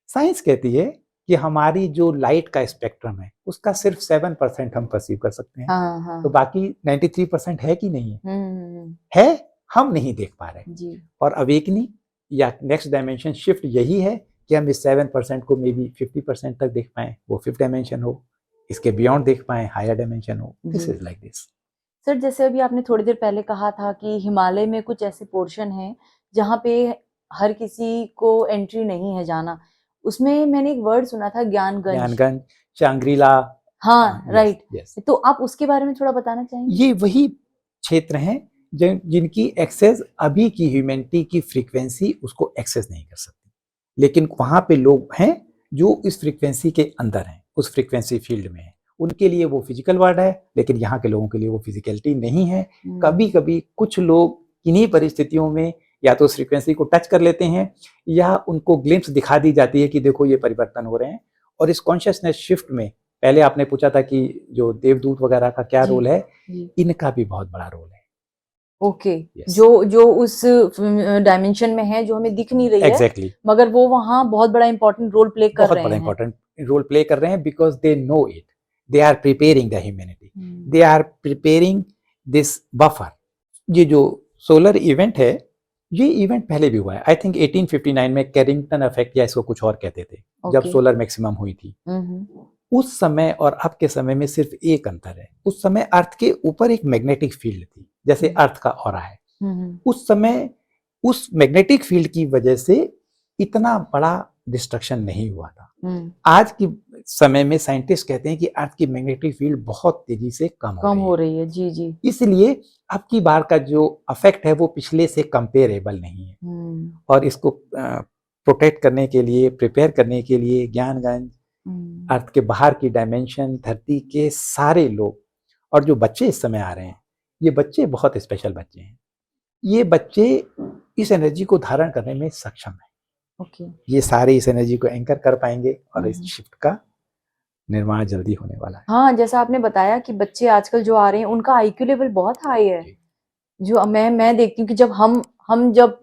साइंस कहती है कि हमारी जो लाइट का स्पेक्ट्रम है उसका सिर्फ 7% हम परसीव कर सकते हैं। हाँ। तो बाकी 93% है कि नहीं है, हम नहीं देख पा रहे जी। और अवेकनिंग या नेक्स्ट डायमेंशन शिफ्ट यही है कि हम इस 7% को मे बी 50% तक देख पाए, वो फिफ्थ डायमेंशन हो, इसके बियॉन्ड देख पाए, हायर डायमेंशन हो। This is like this. Sir, जैसे अभी आपने थोड़ी देर पहले कहा था कि हिमालय में कुछ ऐसे पोर्शन हैं जहाँ पे हर किसी को एंट्री नहीं है जाना। उसमें मैंने एक वर्ड सुना था, ज्ञानगंज, चांग्रीला। हाँ, राइट। तो आप उसके बारे में थोड़ा बताना चाहेंगे? ये वही क्षेत्र हैं जिनकी एक्सेस अभी की ह्यूमैनिटी की फ्रीक्वेंसी उसको एक्सेस नहीं कर सकती, लेकिन वहां पे लोग हैं जो इस फ्रीक्वेंसी के अंदर हैं, उस फ्रीक्वेंसी फील्ड में है। उनके लिए वो फिजिकल वर्ड है, लेकिन यहाँ के लोगों के लिए वो फिजिकलिटी नहीं है। कभी कभी कुछ लोग इन्हीं परिस्थितियों में या तो उस फ्रीक्वेंसी को टच कर लेते हैं या उनको ग्लिम्स दिखा दी जाती है कि देखो ये परिवर्तन हो रहे हैं। और इस कॉन्शियसनेस शिफ्ट में, पहले आपने पूछा था कि जो देवदूत वगैरह का क्या रोल है, इनका भी बहुत बड़ा रोल है। ओके, जो उस डायमेंशन में है, जो हमें दिख नहीं रही है, मगर वो वहाँ बहुत बड़ा इंपॉर्टेंट रोल प्ले कर रहे हैं। बहुत बड़ा इंपॉर्टेंट रोल प्ले कर रहे हैं, because they know it, they are preparing the humanity, they are preparing this buffer. ये जो सोलर इवेंट है, ये इवेंट पहले भी हुआ है, आई थिंक 1859 में कैरिंगटन इफेक्ट या इसको कुछ और कहते थे, जब सोलर मैक्सिमम हुई थी। उस समय और अब के समय में सिर्फ एक अंतर है, उस समय अर्थ के ऊपर एक मैग्नेटिक फील्ड थी, जैसे अर्थ का ऑरा है। उस समय उस मैग्नेटिक फील्ड की वजह से इतना बड़ा डिस्ट्रक्शन नहीं हुआ था। आज की समय में साइंटिस्ट कहते हैं कि अर्थ की मैग्नेटिक फील्ड बहुत तेजी से कम हो रही है। जी जी, इसलिए अब की बार का जो इफेक्ट है वो पिछले से कंपेरेबल नहीं है। और इसको प्रोटेक्ट करने के लिए, प्रिपेयर करने के लिए ज्ञानगंज, अर्थ के बाहर की डायमेंशन, धरती के सारे लोग और जो बच्चे इस समय आ रहे हैं, ये बच्चे बहुत स्पेशल बच्चे हैं। ये बच्चे इस एनर्जी को धारण करने में सक्षम है। ओके। ये सारे इस एनर्जी को एंकर कर पाएंगे और इस हम्म। शिफ्ट का निर्माण जल्दी होने वाला है। हाँ, जैसा आपने बताया कि बच्चे आजकल जो आ रहे हैं उनका आईक्यू लेवल बहुत हाई है। जी। जो मैं देखती हूँ कि जब हम जब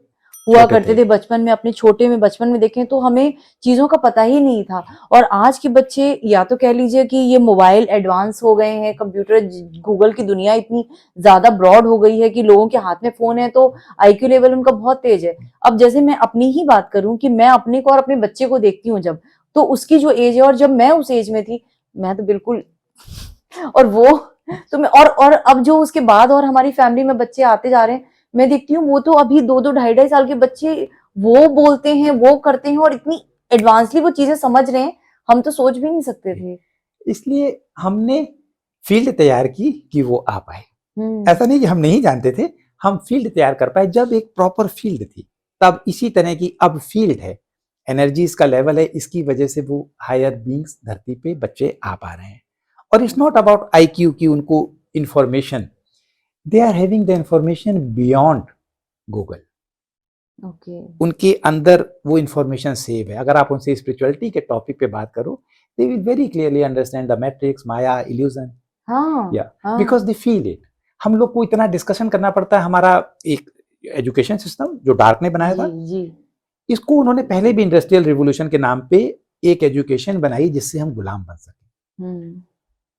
हुआ छोटे करते थे। थे बचपन में, अपने छोटे में बचपन में देखें तो हमें चीजों का पता ही नहीं था। और आज के बच्चे, या तो कह लीजिए कि ये मोबाइल एडवांस हो गए हैं, कंप्यूटर, गूगल की दुनिया इतनी ज्यादा ब्रॉड हो गई है कि लोगों के हाथ में फोन है, तो आईक्यू लेवल उनका बहुत तेज है। अब जैसे मैं अपनी ही बात करूं कि मैं अपने को और अपने बच्चे को देखती हूँ जब, तो उसकी जो एज है और जब मैं उस एज में थी, मैं तो बिल्कुल और वो तो मैं और अब जो उसके बाद और हमारी फैमिली में बच्चे आते जा रहे हैं, मैं देखती हूँ वो तो अभी 2-2 ढाई-ढाई साल के बच्चे वो बोलते हैं, वो करते हैं और इतनी एडवांसली वो चीजें समझ रहे हैं, हम तो सोच भी नहीं सकते थे। इसलिए हमने फील्ड तैयार की कि वो आ पाए। हम्म। ऐसा नहीं कि हम नहीं जानते थे, हम फील्ड तैयार कर पाए जब एक प्रॉपर फील्ड थी। तब इसी तरह की अब फील्ड है, एनर्जीज का लेवल है, इसकी वजह से वो हायर बींग्स धरती पे बच्चे आ पा रहे हैं। और इट्स नॉट अबाउट आईक्यू की उनको information, they are having the information beyond Google. Okay. उनके अंदर वो इंफॉर्मेशन सेव है। अगर आप उनसे स्पिरिचुअलिटी के टॉपिक पे बात करो, they will very clearly understand the matrix, Maya, illusion, हाँ। या हाँ। Because they feel it. हम लोग को इतना डिस्कशन करना पड़ता है। हमारा एक एजुकेशन सिस्टम जो डार्क ने बनाया जी। था, जी। इसको उन्होंने पहले भी इंडस्ट्रियल रिवोल्यूशन के नाम पे एक एजुकेशन बनाई जिससे हम गुलाम बन सके। हम्म।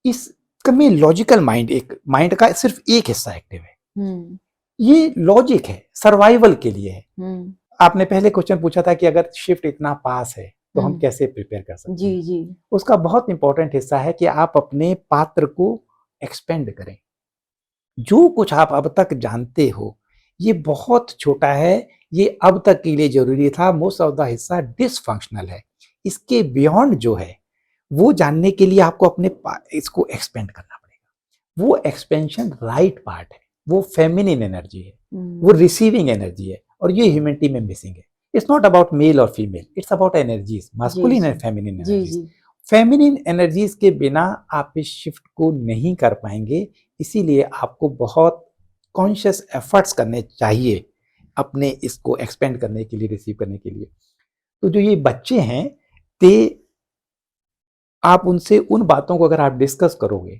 इसमें लॉजिकल माइंड, एक माइंड का सिर्फ एक हिस्सा एक्टिव है। हम्म। ये लॉजिक है, सर्वाइवल के लिए है। हम्म। आपने पहले क्वेश्चन पूछा था कि अगर शिफ्ट इतना पास है तो हम कैसे प्रिपेयर कर सकते जी। हैं। जी। उसका बहुत इंपॉर्टेंट हिस्सा है कि आप अपने पात्र को एक्सपेंड करें। जो कुछ आप अब तक जानते हो ये बहुत छोटा है, ये अब तक के लिए जरूरी था, मोस्ट ऑफ द हिस्सा डिसफंक्शनल है। इसके बियॉन्ड जो है वो जानने के लिए आपको अपने इसको एक्सपेंड करना पड़ेगा। वो एक्सपेंशन राइट पार्ट है, वो फेमिनिन एनर्जी है, वो रिसीविंग एनर्जी है, और ये ह्यूमैनिटी में मिसिंग है। इट्स नॉट अबाउट मेल और फीमेल, इट्स अबाउट एनर्जीज, जी। मास्कुलिन जी। एंड फेमिनिन जी। एनर्जीज। जी। फेमिनिन एनर्जीज के बिना आप इस शिफ्ट को नहीं कर पाएंगे। इसीलिए आपको बहुत कॉन्शियस एफर्ट्स करने चाहिए अपने इसको एक्सपेंड करने के लिए, रिसीव करने के लिए। तो जो ये बच्चे हैं, ते आप उनसे उन बातों को अगर आप डिस्कस करोगे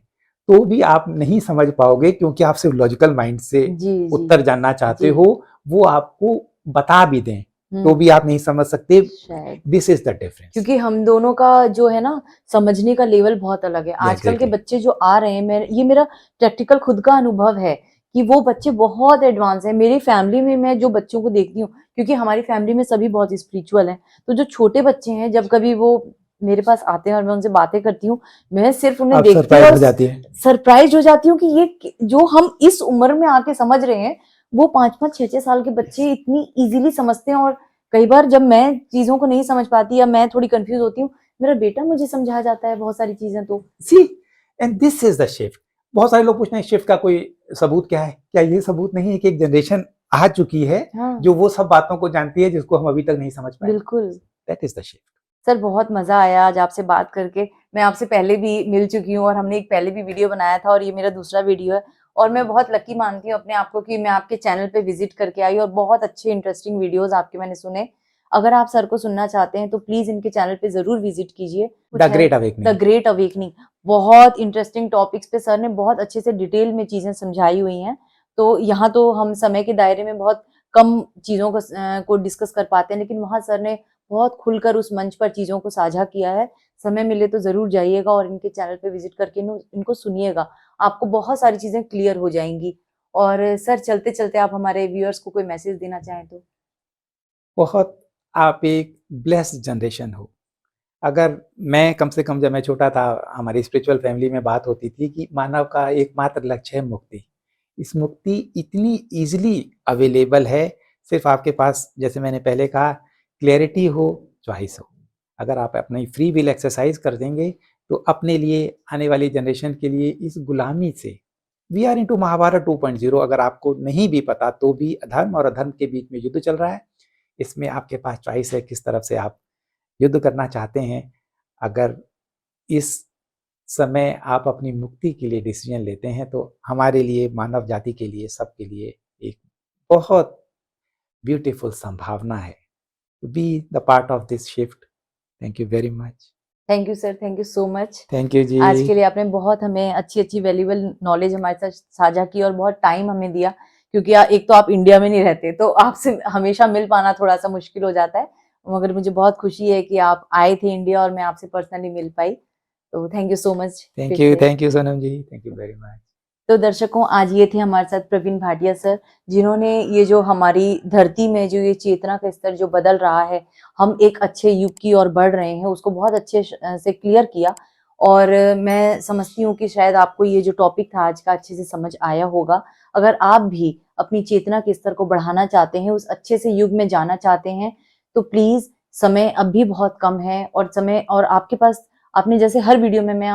तो भी आप नहीं समझ पाओगे, क्योंकि आप सिर्फ लॉजिकल माइंड से जी। उत्तर जानना चाहते जी। हो। वो आपको बता भी दें तो भी आप नहीं समझ सकते। शायद दिस इज द डिफरेंस। क्योंकि हम दोनों का जो है ना, समझने का लेवल बहुत अलग है। आजकल के एग्जैक्टली। बच्चे जो आ रहे हैं, ये मेरा प्रैक्टिकल खुद का अनुभव है कि वो बच्चे बहुत एडवांस हैं। मेरी फैमिली में मैं जो बच्चों को देखती हूँ, क्योंकि हमारी फैमिली में सभी बहुत स्पिरिचुअल हैं, तो जो छोटे बच्चे हैं जब कभी वो मेरे पास आते हैं और मैं उनसे बातें करती हूँ, मैं सिर्फ उन्हें आप देखती हूँ सरप्राइज और हो जाती है। सरप्राइज हो जाती हूँ कि ये जो हम इस उम्र में आके समझ रहे हैं, वो 5-5 6-6 साल के बच्चे इतनी इजीली समझते हैं। और कई बार जब मैं चीजों को नहीं समझ पाती या मैं थोड़ी कंफ्यूज होती हूँ, मेरा बेटा मुझे समझा जाता है बहुत सारी चीजें। तो see, and this is the shift. बहुत सारे लोग पूछते हैं शिफ्ट का कोई सबूत क्या है। क्या ये सबूत नहीं है कि एक जनरेशन आ चुकी है हाँ, जो वो सब बातों को जानती है जिसको हम अभी तक नहीं समझ पाए। बिल्कुल। That is the shift. Sir, बहुत मजा आया आज आपसे बात करके। मैं आपसे पहले भी मिल चुकी हूँ और हमने एक पहले भी वीडियो बनाया था, और ये मेरा दूसरा वीडियो है। और मैं बहुत लकी मानती हूँ अपने आप को कि मैं आपके चैनल पे विजिट करके आई और बहुत अच्छे इंटरेस्टिंग वीडियोस आपके मैंने सुने। अगर आप सर को सुनना चाहते हैं तो प्लीज इनके चैनल पे जरूर विजिट कीजिए। कुछ द है great the awakening. Great awakening. बहुत इंटरेस्टिंग टॉपिक्स पे सर ने बहुत अच्छे से डिटेल में चीजें समझाई हुई हैं। तो यहाँ तो हम समय के दायरे में बहुत कम चीजों को डिस्कस कर पाते हैं, लेकिन वहां सर ने बहुत खुलकर उस मंच पर चीजों को साझा किया है। समय मिले तो जरूर जाइएगा और इनके चैनल पे विजिट करके इनको सुनिएगा। आपको बहुत सारी चीजें क्लियर हो जाएंगी। और सर, चलते चलते आप हमारे व्यूअर्स को कोई मैसेज देना चाहें तो? बहुत, आप एक ब्लेस्ड जनरेशन हो। अगर मैं, कम से कम जब मैं छोटा था, हमारी स्पिरिचुअल फैमिली में बात होती थी कि मानव का एकमात्र लक्ष्य है मुक्ति। इस मुक्ति इतनी इजीली अवेलेबल है, सिर्फ आपके पास, जैसे मैंने पहले कहा, क्लैरिटी हो, चॉइस हो। अगर आप अपनी फ्री विल एक्सरसाइज कर देंगे तो अपने लिए, आने वाली जनरेशन के लिए, इस गुलामी से, वी आर इनटू महाभारत 2.0। अगर आपको नहीं भी पता तो भी अधर्म और अधर्म के बीच में युद्ध चल रहा है। इसमें आपके पास चॉइस है किस तरफ से आप युद्ध करना चाहते हैं। अगर इस समय आप अपनी मुक्ति के लिए डिसीजन लेते हैं, तो हमारे लिए, मानव जाति के लिए, सबके लिए एक बहुत ब्यूटीफुल संभावना है to be the part of this shift. Thank you very much. Thank you sir, thank you so much. Thank you ji. आज के लिए आपने बहुत हमें अच्छी वैल्यूएबल नॉलेज हमारे साथ साझा की और बहुत टाइम हमें दिया, क्योंकि एक तो आप इंडिया में नहीं रहते, तो आपसे हमेशा मिल पाना थोड़ा सा मुश्किल हो जाता है, मगर मुझे बहुत खुशी है कि आप आए थे इंडिया और मैं आपसे पर्सनली मिल पाई। तो थैंक यू सो मच फिर से। Thank you Sonam ji, thank you very much. तो दर्शकों, आज ये थे हमारे साथ प्रवीण भाटिया सर, जिन्होंने ये जो हमारी धरती में जो ये चेतना का स्तर जो बदल रहा है, हम एक अच्छे युग की ओर बढ़ रहे हैं, उसको बहुत अच्छे से क्लियर किया। और मैं समझती हूँ कि शायद आपको ये जो टॉपिक था आज का अच्छे से समझ आया होगा। अगर आप भी अपनी चेतना के स्तर को बढ़ाना चाहते हैं, उस अच्छे से युग में जाना चाहते हैं, तो प्लीज, समय अब भी बहुत कम है और समय और आपके पास, आपने जैसे हर वीडियो में मैं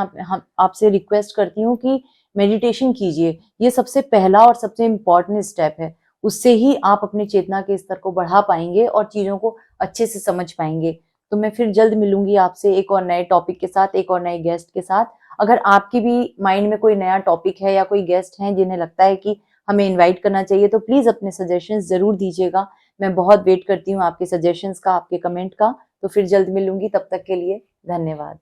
आपसे रिक्वेस्ट करती हूँ कि मेडिटेशन कीजिए। ये सबसे पहला और सबसे इम्पोर्टेंट स्टेप है। उससे ही आप अपनी चेतना के स्तर को बढ़ा पाएंगे और चीजों को अच्छे से समझ पाएंगे। तो मैं फिर जल्द मिलूंगी आपसे एक और नए टॉपिक के साथ, एक और नए गेस्ट के साथ। अगर आपके भी माइंड में कोई नया टॉपिक है या कोई गेस्ट हैं जिन्हें लगता है कि हमें इनवाइट करना चाहिए, तो प्लीज अपने सजेशंस जरूर दीजिएगा। मैं बहुत वेट करती हूँ आपके सजेशंस का, आपके कमेंट का। तो फिर जल्द मिलूंगी, तब तक के लिए धन्यवाद।